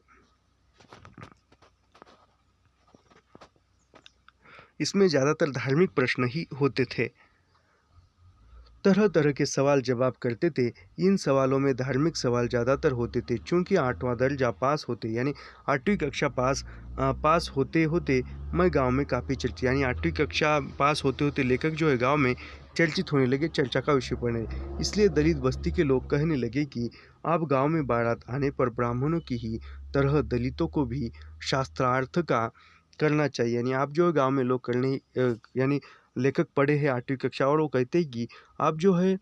इसमें ज़्यादातर धार्मिक प्रश्न ही होते थे। तरह तरह के सवाल जवाब करते थे। इन सवालों में धार्मिक सवाल ज़्यादातर होते थे। चूँकि 8वां दर्जा पास होते, यानी 8वीं कक्षा पास होते होते मैं गांव में काफ़ी चर्चित, यानी 8वीं कक्षा पास होते होते लेखक जो है गांव में चर्चित होने लगे, चर्चा का विषय बने। इसलिए दलित बस्ती के लोग कहने लगे कि अब गांव में बारात आने पर ब्राह्मणों की ही तरह दलितों को भी शास्त्रार्थ का करना चाहिए। यानी आप जो है गांव में लोग करने, यानी लेखक पढ़े हैं 8वीं कक्षा, और वो कहते हैं कि आप जो है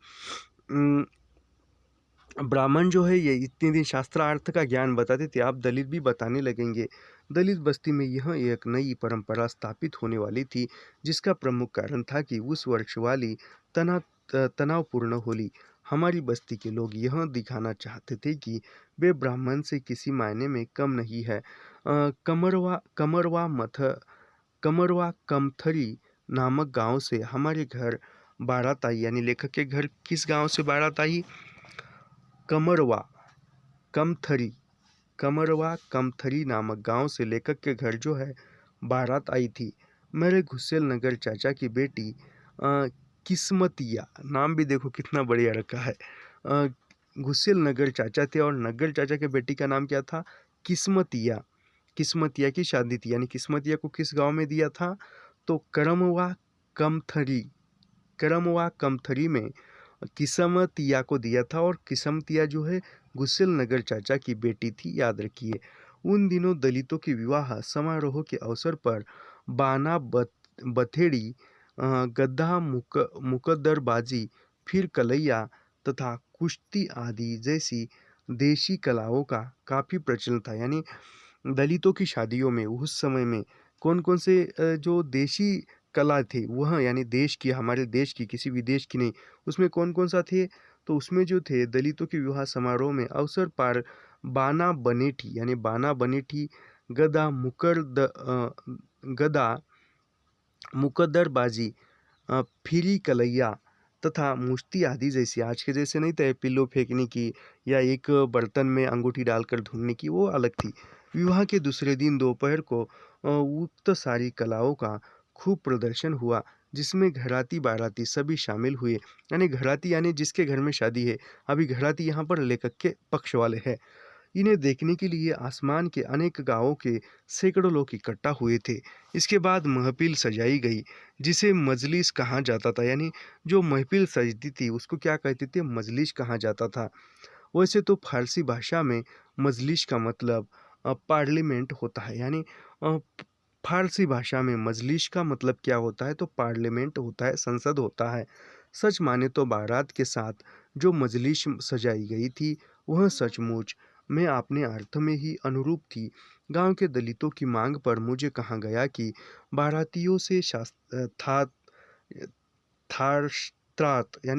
ब्राह्मण जो है ये इतने दिन शास्त्रार्थ का ज्ञान बताते थे, आप दलित भी बताने लगेंगे। दलित बस्ती में यह एक नई परंपरा स्थापित होने वाली थी, जिसका प्रमुख कारण था कि उस वर्ष वाली तनावपूर्ण होली। हमारी बस्ती के लोग यह दिखाना चाहते थे कि वे ब्राह्मण से किसी मायने में कम नहीं है। कमरवा कमथरी नामक गांव से हमारे घर बारात आई, यानी लेखक के घर किस गांव से बारात आई, कमरवा कमथरी कमरवा कमथरी नामक गांव से लेखक के घर जो है बारात आई थी। मेरे घुसेल नगर चाचा की बेटी किस्मतिया, नाम भी देखो कितना बढ़िया रखा है। घुसेल नगर चाचा थे और नगर चाचा के बेटी का नाम क्या था, किस्मतिया। किस्मतिया की शादी थी, यानी किस्मतिया को किस गांव में दिया था, तो करमवा कमथरी में किस्मतिया को दिया था। और किस्मतिया जो है गुस्सेल नगर चाचा की बेटी थी, याद रखिए। उन दिनों दलितों के विवाह समारोह के अवसर पर बाना बथेड़ी, गद्दा मुकद्दरबाजी, फिर कलैया तथा कुश्ती आदि जैसी देशी कलाओं का काफ़ी प्रचलन था। यानी दलितों की शादियों में उस समय में कौन कौन से जो देशी कला थे वह, यानी देश की, हमारे देश की, किसी विदेश की नहीं, उसमें कौन कौन सा थे, तो उसमें जो थे दलितों के विवाह समारोह में अवसर पर बाना बनेठी, यानी बाना बनेठी, गदा गदा मुकद्दरबाजी, फिरी कलैया तथा मुश्ती आदि जैसी, आज के जैसे नहीं थे पिल्लो फेंकने की या एक बर्तन में अंगूठी डालकर ढूंढने की, वो अलग थी। विवाह के दूसरे दिन दोपहर को उक्त सारी कलाओं का खूब प्रदर्शन हुआ, जिसमें घराती बाराती सभी शामिल हुए। यानी घराती यानी जिसके घर में शादी है, अभी घराती यहाँ पर लेखक के पक्ष वाले हैं। इन्हें देखने के लिए आसमान के अनेक गांवों के सैकड़ों लोग इकट्ठा हुए थे। इसके बाद महफिल सजाई गई, जिसे मजलिस कहा जाता था। यानी जो महफिल सजती थी उसको क्या कहते थे, मजलिस कहा जाता था। वैसे तो फारसी भाषा में मजलिस का मतलब पार्लियामेंट होता है। यानी फारसी भाषा में मजलिस का मतलब क्या होता है, तो पार्लियामेंट होता है, संसद होता है। सच माने तो बारात के साथ जो मजलिस सजाई गई थी वह सचमुच में अपने अर्थ में ही अनुरूप थी। गांव के दलितों की मांग पर मुझे कहा गया कि बारातियों से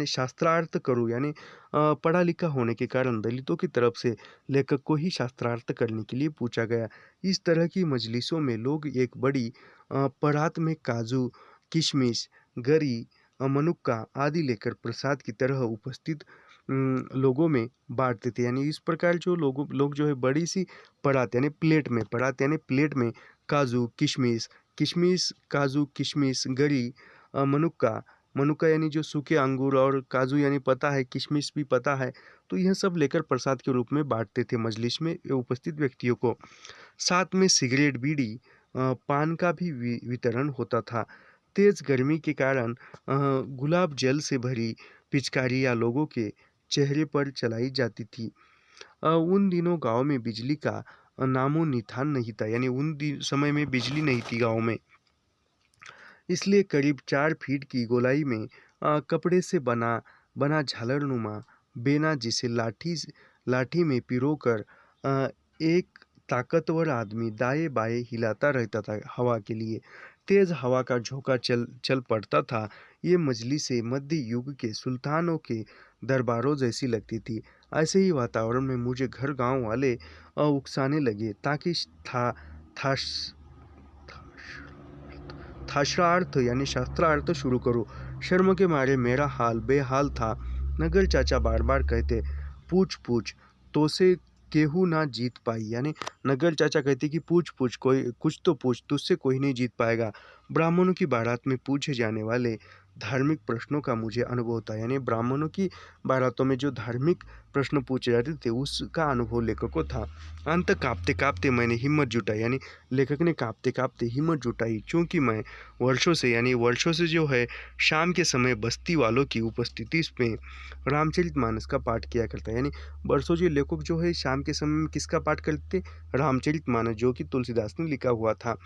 शास्त्रार्थ करूँ, यानी पढ़ा लिखा होने के कारण दलितों की तरफ से लेखक को ही शास्त्रार्थ करने के लिए पूछा गया। इस तरह की मजलिसों में लोग एक बड़ी परात में काजू, किशमिश, गरी, मनुक्का आदि लेकर प्रसाद की तरह उपस्थित लोगों में बांटते थे। यानी इस प्रकार जो लोग जो है बड़ी सी परात यानी प्लेट में काजू, किशमिश, काजू, किशमिश, गरी, मनुक्का, मनुक्का यानी जो सूखे अंगूर, और काजू यानी पता है, किशमिश भी पता है, तो यह सब लेकर प्रसाद के रूप में बांटते थे मजलिस में उपस्थित व्यक्तियों को। साथ में सिगरेट, बीड़ी, पान का भी वितरण होता था। तेज गर्मी के कारण गुलाब जल से भरी पिचकारियाँ लोगों के चेहरे पर चलाई जाती थी। उन दिनों गांव में बिजली का नामो निशान नहीं था, यानी समय में बिजली नहीं थी गांव में। इसलिए करीब 4 फीट की गोलाई में कपड़े से बना बना झालरनुमा बेना, जिसे लाठी में पिरोकर एक ताकतवर आदमी दाएं बाएं हिलाता रहता था हवा के लिए। तेज हवा का झोंका चल चल पड़ता था। ये मजलिसें मध्य युग के सुल्तानों के दरबारों जैसी लगती थी। ऐसे ही वातावरण में मुझे घर गांव वाले उकसाने लगे, ताकि था था शास्त्रार्थ यानी शास्त्रार्थ शुरू करो। शर्म के मारे मेरा हाल बेहाल था। नगर चाचा बार बार कहते, पूछ पूछ तो से केहू ना जीत पाई, यानी नगर चाचा कहते कि पूछ पूछ, कोई कुछ तो पूछ, तुझसे कोई नहीं जीत पाएगा। ब्राह्मणों की बारात में पूछे जाने वाले धार्मिक प्रश्नों का मुझे अनुभव था, यानी ब्राह्मणों की बारातों में जो धार्मिक प्रश्न पूछे जाते थे उसका अनुभव लेखक को था। अंत कांपते कांपते मैंने हिम्मत जुटाई, यानी लेखक ने कांपते कांपते हिम्मत जुटाई, क्योंकि मैं वर्षों से जो है शाम के समय बस्ती वालों की उपस्थिति में रामचरितमानस का पाठ किया करता है। यानी वर्षों जो लेखक जो है शाम के समय में किसका पाठ करते? रामचरितमानस, जो कि तुलसीदास ने लिखा हुआ था।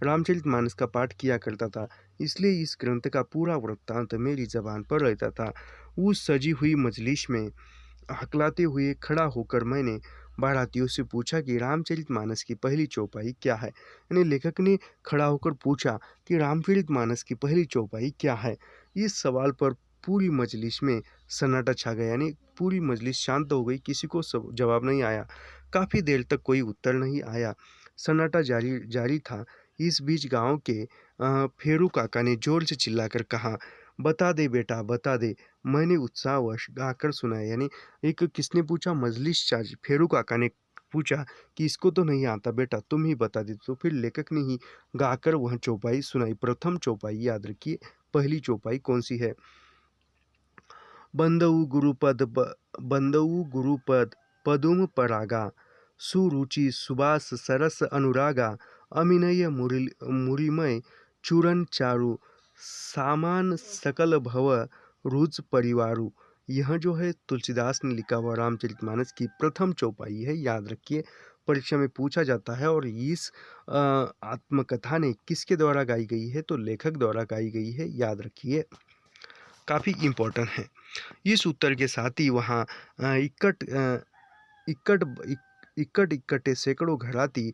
रामचरितमानस का पाठ किया करता था, इसलिए इस ग्रंथ का पूरा वृत्तांत मेरी जबान पर रहता था। उस सजी हुई मजलिस में हकलाते हुए खड़ा होकर मैंने बारातियों से पूछा कि रामचरितमानस की पहली चौपाई क्या है। यानी लेखक ने खड़ा होकर पूछा कि रामचरितमानस की पहली चौपाई क्या है। इस सवाल पर पूरी मजलिस में सन्नाटा छा गया, यानी पूरी मजलिस शांत हो गई, किसी को जवाब नहीं आया। काफ़ी देर तक कोई उत्तर नहीं आया, सन्नाटा जारी जारी था। इस बीच गांव के फेरू काका ने जोर से चिल्लाकर कहा, बता दे बेटा बता दे। मैंने उत्साहवश गाकर सुनाया, यानी एक किसने पूछा? मजलिस चाची फेरू काका ने पूछा कि इसको तो नहीं आता बेटा, तुम ही बता दे। तो फिर लेखक ने ही गाकर वह चौपाई सुनाई। प्रथम चौपाई याद रखिए, पहली चौपाई कौन सी है? बंदऊ गुरुपद पदुम परागा, सुरुचि सुबास सरस अनुरागा, अमिनय मुरिमय चूरन चारु, सामान सकल भव रुच परिवारु। यह जो है तुलसीदास ने लिखा हुआ रामचरितमानस की प्रथम चौपाई है, याद रखिए, परीक्षा में पूछा जाता है। और इस आत्मकथा ने किसके द्वारा गाई गई है? तो लेखक द्वारा गाई गई है, याद रखिए, काफ़ी इम्पोर्टेंट है। इस उत्तर के साथ ही वहाँ इक्कट इक्कटे सैकड़ों घराती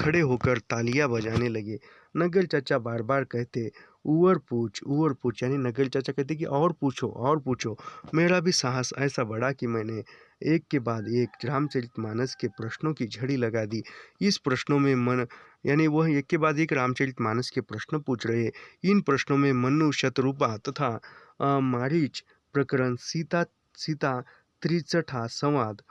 खड़े होकर तालियां बजाने लगे। नगर चाचा बार बार कहते, उवर पूछ, यानी नगर चाचा कहते कि और पूछो। मेरा भी साहस ऐसा बढ़ा कि मैंने एक के बाद एक रामचरितमानस के प्रश्नों की झड़ी लगा दी। इस प्रश्नों में मन यानी वह एक के बाद एक रामचरितमानस के प्रश्न पूछ रहे। इन प्रश्नों में मनु, शतरूपा तथा मारीच प्रकरण, सीता त्रिचठा संवाद,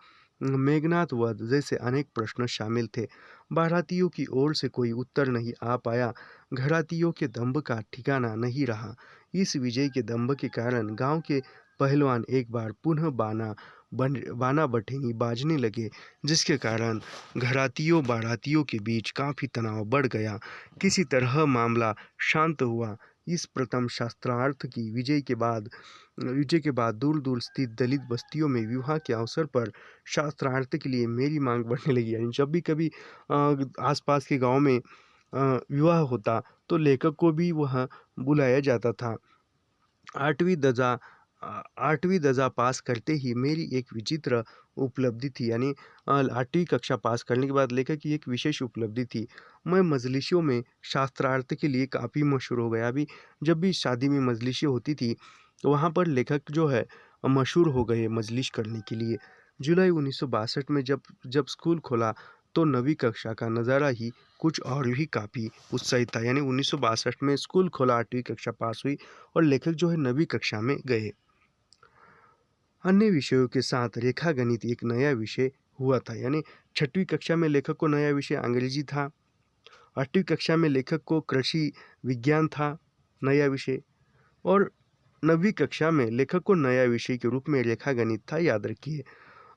मेघनाथ वध जैसे अनेक प्रश्न शामिल थे। बारातियों की ओर से कोई उत्तर नहीं आ पाया। घरातियों के दंभ का ठिकाना नहीं रहा। इस विजय के दंभ के कारण गांव के पहलवान एक बार पुनः बाना बठेनी बाजने लगे, जिसके कारण घरातियों बारातियों के बीच काफ़ी तनाव बढ़ गया। किसी तरह मामला शांत हुआ। इस प्रथम शास्त्रार्थ की विजय के बाद दूर दूर स्थित दलित बस्तियों में विवाह के अवसर पर शास्त्रार्थ के लिए मेरी मांग बढ़ने लगी। यानी जब भी कभी आसपास के गांव में विवाह होता तो लेखक को भी वह बुलाया जाता था। आठवीं दर्जा पास करते ही मेरी एक विचित्र उपलब्धि थी, यानी 8वीं कक्षा पास करने के बाद लेखक की एक विशेष उपलब्धि थी। मैं मजलिसों में शास्त्रार्थ के लिए काफ़ी मशहूर हो गया। अभी जब भी शादी में मजलिसें होती थी तो वहाँ पर लेखक जो है मशहूर हो गए मजलिस करने के लिए। जुलाई 1962 में जब स्कूल खोला तो 9वीं कक्षा का नज़ारा ही कुछ और भी काफ़ी उत्साहित था। यानी 1962 में स्कूल खोला, 8वीं कक्षा पास हुई और लेखक जो है 9वीं कक्षा में गए। अन्य विषयों के साथ रेखा गणित एक नया विषय हुआ था। यानी 6वीं कक्षा में लेखक को नया विषय अंग्रेजी था। 8वीं कक्षा में लेखक को कृषि विज्ञान था नया विषय। और 9वीं कक्षा में लेखक को नया विषय के रूप में रेखा गणित था, याद रखिए।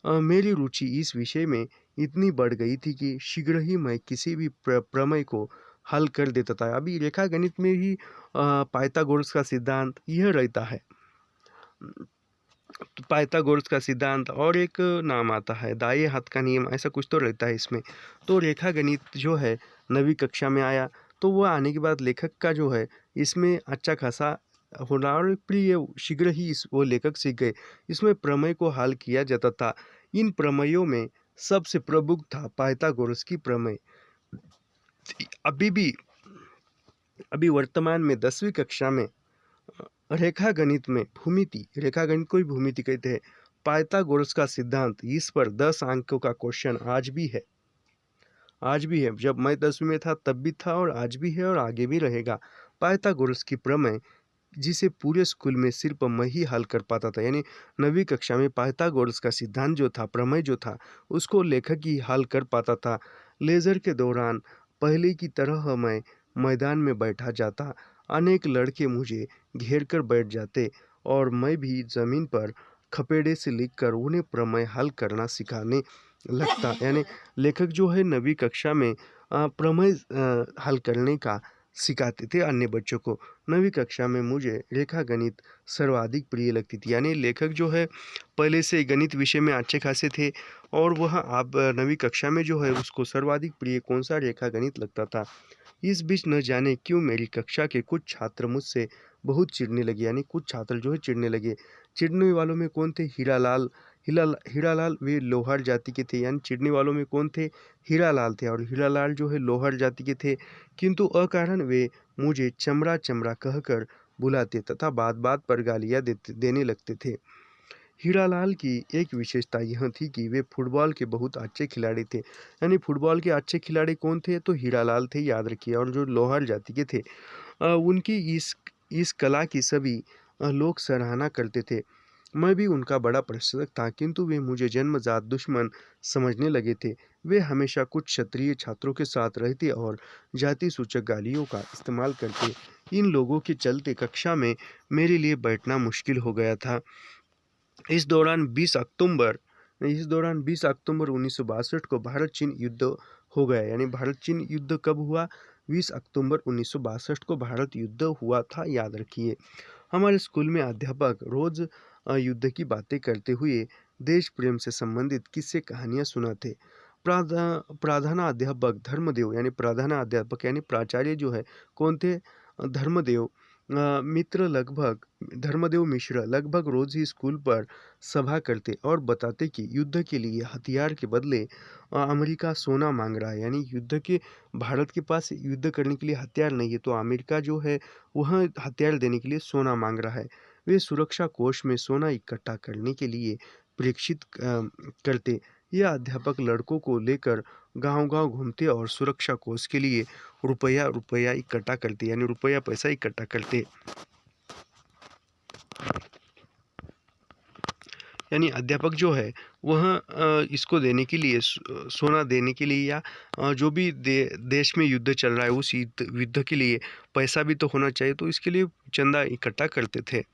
मेरी रुचि इस विषय में इतनी बढ़ गई थी कि शीघ्र ही मैं किसी भी प्रमेय को हल कर देता था। अभी रेखा गणित में ही पाइथागोरस का सिद्धांत यह रहता है। पाइथागोरस का सिद्धांत और एक नाम आता है दाएं हाथ का नियम, ऐसा कुछ तो रहता है इसमें। तो रेखा गणित जो है 9वीं कक्षा में आया, तो वो आने के बाद लेखक का जो है इसमें अच्छा खासा होना और प्रिय शीघ्र ही वो लेखक सीख गए। इसमें प्रमेय को हल किया जाता था। इन प्रमेयों में सबसे प्रमुख था पाइथागोरस की प्रमेय। अभी भी अभी वर्तमान में 10वीं कक्षा में रेखा गणित में भूमिति, रेखा गणित को ही भूमिति कहते हैं, पाइथागोरस का सिद्धांत, इस पर 10 अंकों का क्वेश्चन आज भी है। आज भी है, जब मैं 10वीं में था तब भी था और आज भी है और आगे भी रहेगा। पाइथागोरस की प्रमेय जिसे पूरे स्कूल में सिर्फ मैं ही हल कर पाता था, यानी 9वीं कक्षा में पाइथागोरस का सिद्धांत जो था, प्रमेय जो था, उसको लेखक ही हल कर पाता था। लेजर के दौरान पहले की तरह मैं मैदान में बैठा जाता, अनेक लड़के मुझे घेर कर बैठ जाते और मैं भी ज़मीन पर खपेड़े से लिखकर उन्हें प्रमेय हल करना सिखाने लगता। यानी लेखक जो है 9वीं कक्षा में प्रमेय हल करने का सिखाते थे अन्य बच्चों को। 9वीं कक्षा में मुझे रेखा गणित सर्वाधिक प्रिय लगती थी, यानी लेखक जो है पहले से गणित विषय में अच्छे खासे थे और वह अब 9वीं कक्षा में जो है उसको सर्वाधिक प्रिय कौन सा रेखा गणित लगता था। इस बीच न जाने क्यों मेरी कक्षा के कुछ छात्र मुझसे बहुत चिढ़ने लगे, यानी कुछ छात्र जो है चिढ़ने लगे। चिढ़ने वालों में कौन थे? हीरालाल वे लोहार जाति के थे, यानी चिढ़ने वालों में कौन थे? हीरालाल थे और हीरालाल जो है लोहार जाति के थे। किंतु अकारण वे मुझे चमड़ा चमड़ा कहकर बुलाते तथा बात बात पर गालियाँ देने लगते थे। हीरालाल की एक विशेषता यह थी कि वे फुटबॉल के बहुत अच्छे खिलाड़ी थे, यानी फुटबॉल के अच्छे खिलाड़ी कौन थे? तो हीरालाल थे, याद रखिए। और जो लोहार जाति के थे उनकी इस कला की सभी लोग सराहना करते थे। मैं भी उनका बड़ा प्रशंसक था, किंतु वे मुझे जन्मजात दुश्मन समझने लगे थे। वे हमेशा कुछ क्षत्रिय छात्रों के साथ रहते और जाति सूचक गालियों का इस्तेमाल करते। इन लोगों के चलते कक्षा में मेरे लिए बैठना मुश्किल हो गया था। इस दौरान 20 अक्टूबर 1962 को भारत चीन युद्ध हो गया, यानी भारत चीन युद्ध कब हुआ? 20 अक्टूबर 1962 को भारत युद्ध हुआ था, याद रखिए। हमारे स्कूल में अध्यापक रोज युद्ध की बातें करते हुए देश प्रेम से संबंधित किस्से कहानियां सुनाते। प्रधानाध्यापक धर्मदेव, यानी प्रधानाध्यापक यानी प्राचार्य जो है कौन थे? धर्मदेव धर्मदेव मिश्र लगभग रोज ही स्कूल पर सभा करते और बताते कि युद्ध के लिए हथियार के बदले अमेरिका सोना मांग रहा है, यानी भारत के पास युद्ध करने के लिए हथियार नहीं है, तो अमेरिका जो है वह हथियार देने के लिए सोना मांग रहा है। वे सुरक्षा कोष में सोना इकट्ठा करने के लिए प्रेक्षित करते। यह अध्यापक लड़कों को लेकर गांव-गांव घूमते और सुरक्षा कोष के लिए रुपया इकट्ठा करते, यानी रुपया पैसा इकट्ठा करते। यानी अध्यापक जो है वह इसको देने के लिए सोना देने के लिए या जो भी देश में युद्ध चल रहा है उस युद्ध के लिए पैसा भी तो होना चाहिए, तो इसके लिए चंदा इकट्ठा करते थे।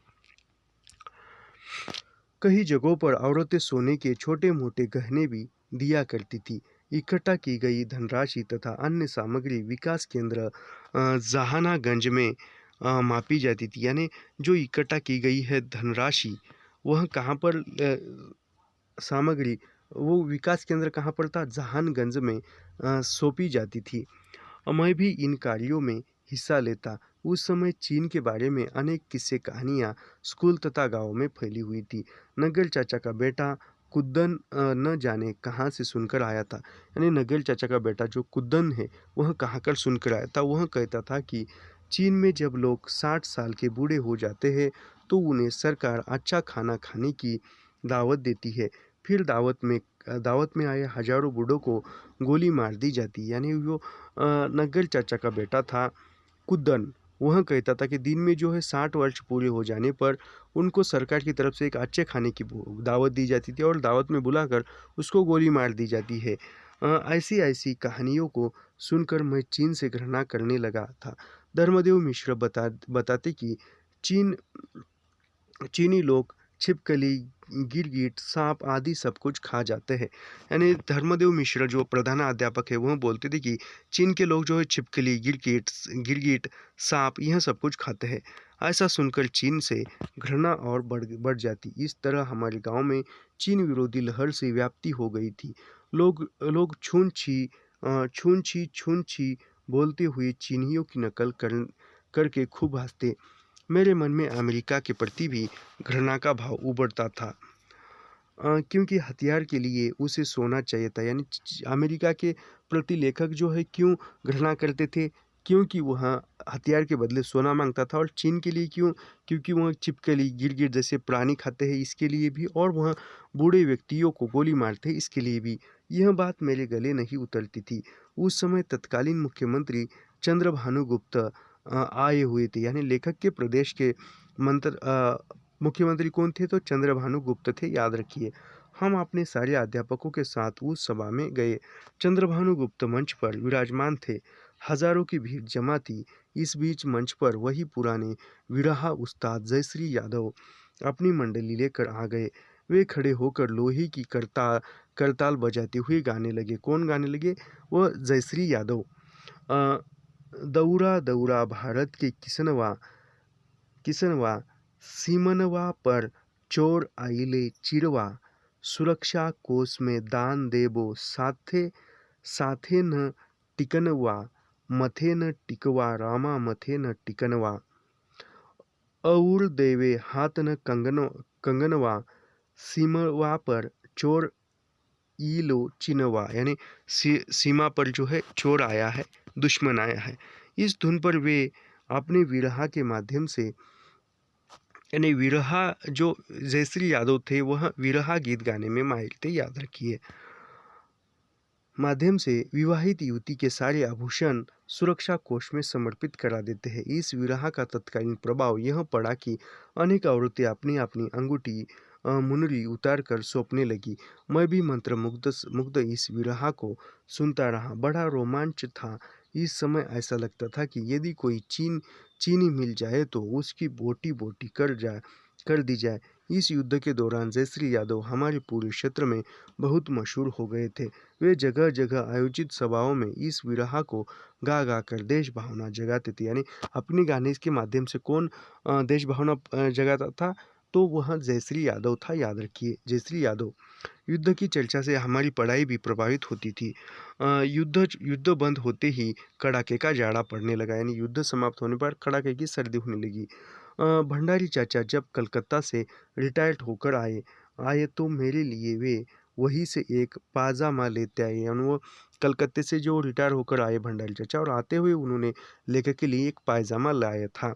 कई जगहों पर औरतें सोने के छोटे मोटे गहने भी दिया करती थी। इकट्ठा की गई धनराशि तथा अन्य सामग्री विकास केंद्र जहानागंज में मापी जाती थी, यानी जो इकट्ठा की गई है धनराशि वह कहाँ पर सामग्री, वो विकास केंद्र कहाँ पर था? जहानगंज में सौंपी जाती थी। मैं भी इन कार्यों में हिस्सा लेता। उस समय चीन के बारे में अनेक किस्से कहानियाँ स्कूल तथा गाँव में फैली हुई थी। नगर चाचा का बेटा कुद्दन न जाने कहाँ से सुनकर आया था, यानी नगर चाचा का बेटा जो कुद्दन है वह कहाँ कर सुनकर आया था। वह कहता था कि चीन में जब लोग 60 साल के बूढ़े हो जाते हैं तो उन्हें सरकार अच्छा खाना खाने की दावत देती है। फिर दावत में आए हजारों बूढ़ों को गोली मार दी जाती, यानी वो नग्गल चाचा का बेटा था कुद्दन। वह कहता था कि दिन में जो है 60 वर्ष पूरे हो जाने पर उनको सरकार की तरफ से एक अच्छे खाने की दावत दी जाती थी और दावत में बुलाकर उसको गोली मार दी जाती है। ऐसी कहानियों को सुनकर मैं चीन से घृणा करने लगा था। धर्मदेव मिश्र बताते कि चीनी लोग छिपकली गिरगिट, सांप आदि सब कुछ खा जाते हैं। यानी धर्मदेव मिश्र जो प्रधान अध्यापक है वह बोलते थे कि चीन के लोग जो है छिपकली, गिरगिट, सांप यह सब कुछ खाते हैं। ऐसा सुनकर चीन से घृणा और बढ़ जाती। इस तरह हमारे गांव में चीन विरोधी लहर से व्याप्ति हो गई थी। लोग छून छी बोलते हुए चीनियों की नकल करके खूब हंसते। मेरे मन में अमेरिका के प्रति भी घृणा का भाव उभरता था, क्योंकि हथियार के लिए उसे सोना चाहिए था। यानी अमेरिका के प्रति लेखक जो है क्यों घृणा करते थे, क्योंकि वह हथियार के बदले सोना मांगता था। और चीन के लिए क्यों, क्योंकि वह छिपकली, गिरगिट जैसे प्राणी खाते हैं इसके लिए भी, और वह बूढ़े व्यक्तियों को गोली मारते हैं इसके लिए भी। यह बात मेरे गले नहीं उतरती थी। उस समय तत्कालीन मुख्यमंत्री चंद्रभानु गुप्त आए हुए थे। यानी लेखक के प्रदेश के मुख्यमंत्री कौन थे, तो चंद्रभानु गुप्त थे, याद रखिए। हम अपने सारे अध्यापकों के साथ उस सभा में गए। चंद्रभानु गुप्त मंच पर विराजमान थे। हजारों की भीड़ जमा थी। इस बीच मंच पर वही पुराने विरहा उस्ताद जयश्री यादव अपनी मंडली लेकर आ गए। वे खड़े होकर लोहे की करताल बजाते हुए गाने लगे। कौन गाने लगे, वह जयश्री यादव। अ, दौरा दौरा भारत के किसनवा सीमनवा पर चोर आइले चिरवा, सुरक्षा कोष में दान देबो साथे साथे न टिकनवा, मथे न टिकवा रामा मथे न टिकनवा, और देवे हाथ न कंगनवा, सीमवा पर चोर ईलो चिनवा। यानी सीमा पर जो है चोर आया है, दुश्मन आया है। इस धुन पर वे अपने विरहा के माध्यम से, यानी विरहा जो जयश्री यादव थे वह विरहा गीत गाने में माहिर थे, याद रखिए, माध्यम से विवाहित युवती के सारे आभूषण सुरक्षा कोष में समर्पित करा देते हैं। इस विरहा का तत्कालीन प्रभाव यह पड़ा कि अनेक औरतें अपनी अपनी अंगूठी मुनरी उतार कर सौंपने लगी। मैं भी मुग्ध इस विरहा को सुनता रहा। बड़ा रोमांच था। इस समय ऐसा लगता था कि यदि कोई चीनी मिल जाए तो उसकी बोटी बोटी कर दी जाए। इस युद्ध के दौरान जयश्री यादव हमारे पूरे क्षेत्र में बहुत मशहूर हो गए थे। वे जगह जगह आयोजित सभाओं में इस विरहा को गा गा कर देश भावना जगाते थे। यानी अपने गाने के माध्यम से कौन देश भावना जगाता था, तो वह जयश्री यादव था, याद रखिए, जयश्री यादव। युद्ध की चर्चा से हमारी पढ़ाई भी प्रभावित होती थी। युद्ध बंद होते ही कड़ाके का जाड़ा पड़ने लगा। यानी युद्ध समाप्त होने पर कड़ाके की सर्दी होने लगी। भंडारी चाचा जब कलकत्ता से रिटायर्ड होकर आए तो मेरे लिए वे वहीं से एक पाजामा लेते आए। यानी वो कलकत्ते से जो रिटायर होकर आए भंडारी चाचा, और आते हुए उन्होंने लेखक के लिए एक पायजामा लाया था,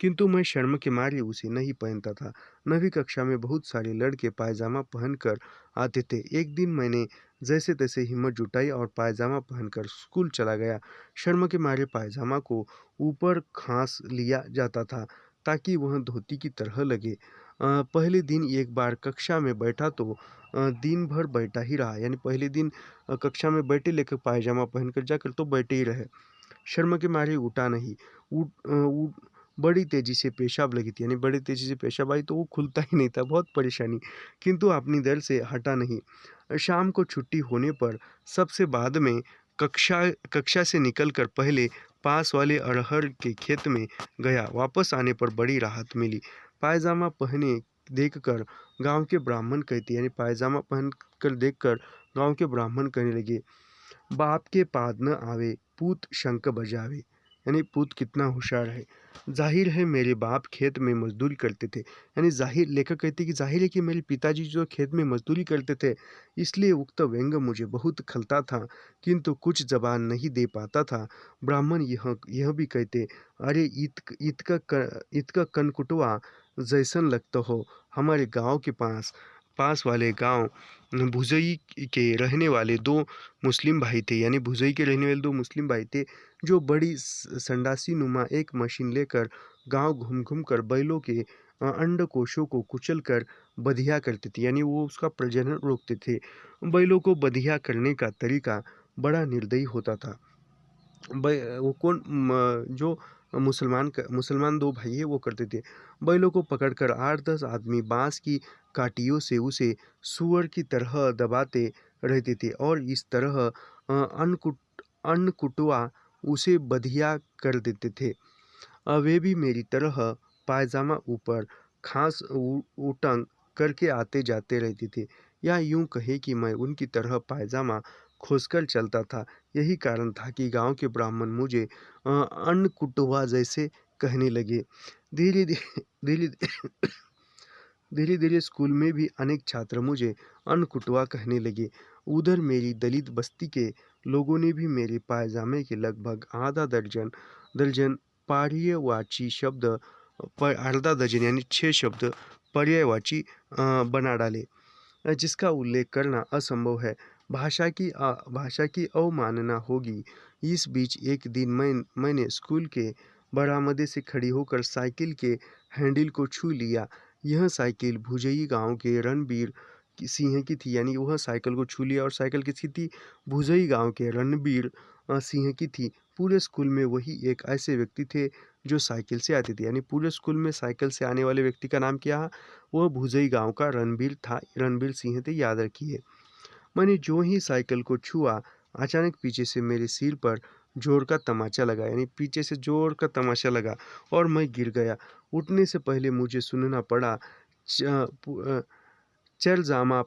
किंतु मैं शर्म के मारे उसे नहीं पहनता था। 9वीं कक्षा में बहुत सारे लड़के पायजामा पहनकर आते थे। एक दिन मैंने जैसे तैसे हिम्मत जुटाई और पायजामा पहनकर स्कूल चला गया। शर्म के मारे पायजामा को ऊपर खांस लिया जाता था ताकि वह धोती की तरह लगे। पहले दिन एक बार कक्षा में बैठा तो दिन भर बैठा ही रहा। यानी पहले दिन कक्षा में बैठे, लेकर पायजामा पहनकर जाकर तो बैठे ही रहे। शर्म के मारे उठा नहीं। बड़ी तेजी से पेशाब लगी थी। यानी बड़ी तेजी से पेशाब आई तो वो खुलता ही नहीं था, बहुत परेशानी, किंतु अपनी दर से हटा नहीं। शाम को छुट्टी होने पर सबसे बाद में कक्षा से निकलकर पहले पास वाले अरहर के खेत में गया। वापस आने पर बड़ी राहत मिली। पायजामा पहने देखकर गांव के ब्राह्मण कहते, यानी पायजामा पहन कर देखकर गांव के ब्राह्मण कहने लगे, बाप के पाद न आवे पूत शंख बजावे। यानी पूत कितना होशियार है। जाहिर है मेरे बाप खेत में मजदूरी करते थे। यानी जाहिर, लेखक कहते कि जाहिर है कि मेरे पिताजी जो खेत में मजदूरी करते थे, इसलिए उक्त व्यंग मुझे बहुत खलता था, किंतु कुछ जबान नहीं दे पाता था। ब्राह्मण यह भी कहते, अरे इतका कनकुटवा जैसन लगता हो। हमारे गांव के पास वाले गांव भुजई के रहने वाले दो मुस्लिम भाई थे। यानी भुजई के रहने वाले दो मुस्लिम भाई थे, जो बड़ी संडासी नुमा एक मशीन लेकर गांव घूम घूम कर बैलों के अंडकोशों को कुचल कर बधिया करते थे। यानी वो उसका प्रजनन रोकते थे। बैलों को बधिया करने का तरीका बड़ा निर्दयी होता था। जो मुसलमान 2 भाई है वो करते थे। बैलों को पकड़कर 8-10 आदमी बाँस की काठियों से उसे सूअर की तरह दबाते रहते थे और इस तरह अन्न-कुटवा उसे बधिया कर देते थे। वे भी मेरी तरह पायजामा ऊपर खास उटंग करके आते जाते रहते थे, या यूं कहे कि मैं उनकी तरह पायजामा खोसकर चलता था। यही कारण था कि गांव के ब्राह्मण मुझे अन्नकुटवा जैसे कहने लगे। धीरे धीरे धीरे धीरे धीरे स्कूल में भी अनेक छात्र मुझे अन्नकुटवा कहने लगे। उधर मेरी दलित बस्ती के लोगों ने भी मेरे पायजामे के लगभग आधा दर्जन दर्जन पर्यायवाची शब्द आधा दर्जन यानी 6 शब्द पर्यायवाची बना डाले, जिसका उल्लेख करना असंभव है। भाषा की अवमानना होगी। इस बीच एक दिन मैंने स्कूल के बरामदे से खड़ी होकर साइकिल के हैंडल को छू लिया। यह साइकिल भुजई गांव के रणबीर सिंह की थी, यानी वह साइकिल को छू लिया और साइकिल किसकी थी? भुजई गांव के रणबीर सिंह की थी। पूरे स्कूल में वही एक ऐसे व्यक्ति थे जो साइकिल से आते थे, यानी पूरे स्कूल में साइकिल से आने वाले व्यक्ति का नाम क्या? वह भुजई गांव का रणबीर था, रणबीर सिंह थे, याद रखिए। मैंने जो ही साइकिल को छुआ, अचानक पीछे से मेरे सिर पर जोर का तमाचा लगा, यानी पीछे से जोर का तमाचा लगा और मैं गिर गया। उठने से पहले मुझे सुनना पड़ा, चल जामा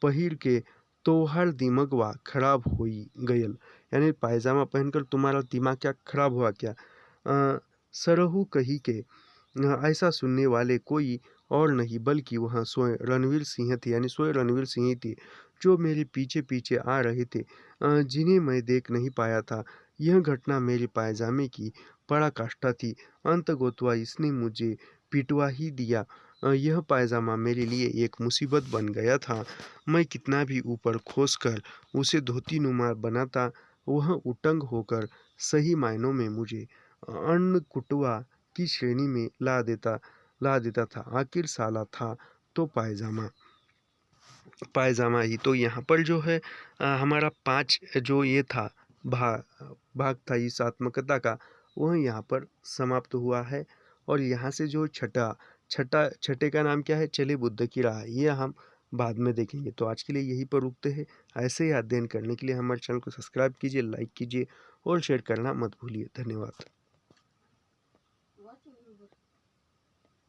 पहिर के तोहार दिमगवा खराब होई गयल, यानी पायजामा पहनकर तुम्हारा दिमाग क्या खराब हुआ क्या? सरहू कही के ऐसा सुनने वाले कोई और नहीं बल्कि वह स्वयं रणवीर सिंह थे, यानी स्वयं रणवीर सिंह ही थे, जो मेरे पीछे पीछे आ रहे थे, जिन्हें मैं देख नहीं पाया था। यह घटना मेरे पायजामे की पराकाष्ठा थी। अंततोगत्वा इसने मुझे पिटवा ही दिया। यह पायजामा मेरे लिए एक मुसीबत बन गया था। मैं कितना भी ऊपर खोसकर उसे धोती नुमा बनाता, वह उटंग होकर सही मायनों में मुझे अन्नकुटवा की श्रेणी में ला देता था। आखिर साला था तो पायजामा पायजामा ही। तो यहाँ पर जो है हमारा 5 जो ये था भाग था इस आत्मकथा का, वह यहाँ पर समाप्त हुआ है। और यहाँ से जो छठे का नाम क्या है? चले बुद्ध की राह, ये हम बाद में देखेंगे। तो आज के लिए यहीं पर रुकते हैं। ऐसे ही अध्ययन करने के लिए हमारे चैनल को सब्सक्राइब कीजिए, लाइक कीजिए और शेयर करना मत भूलिए। धन्यवाद।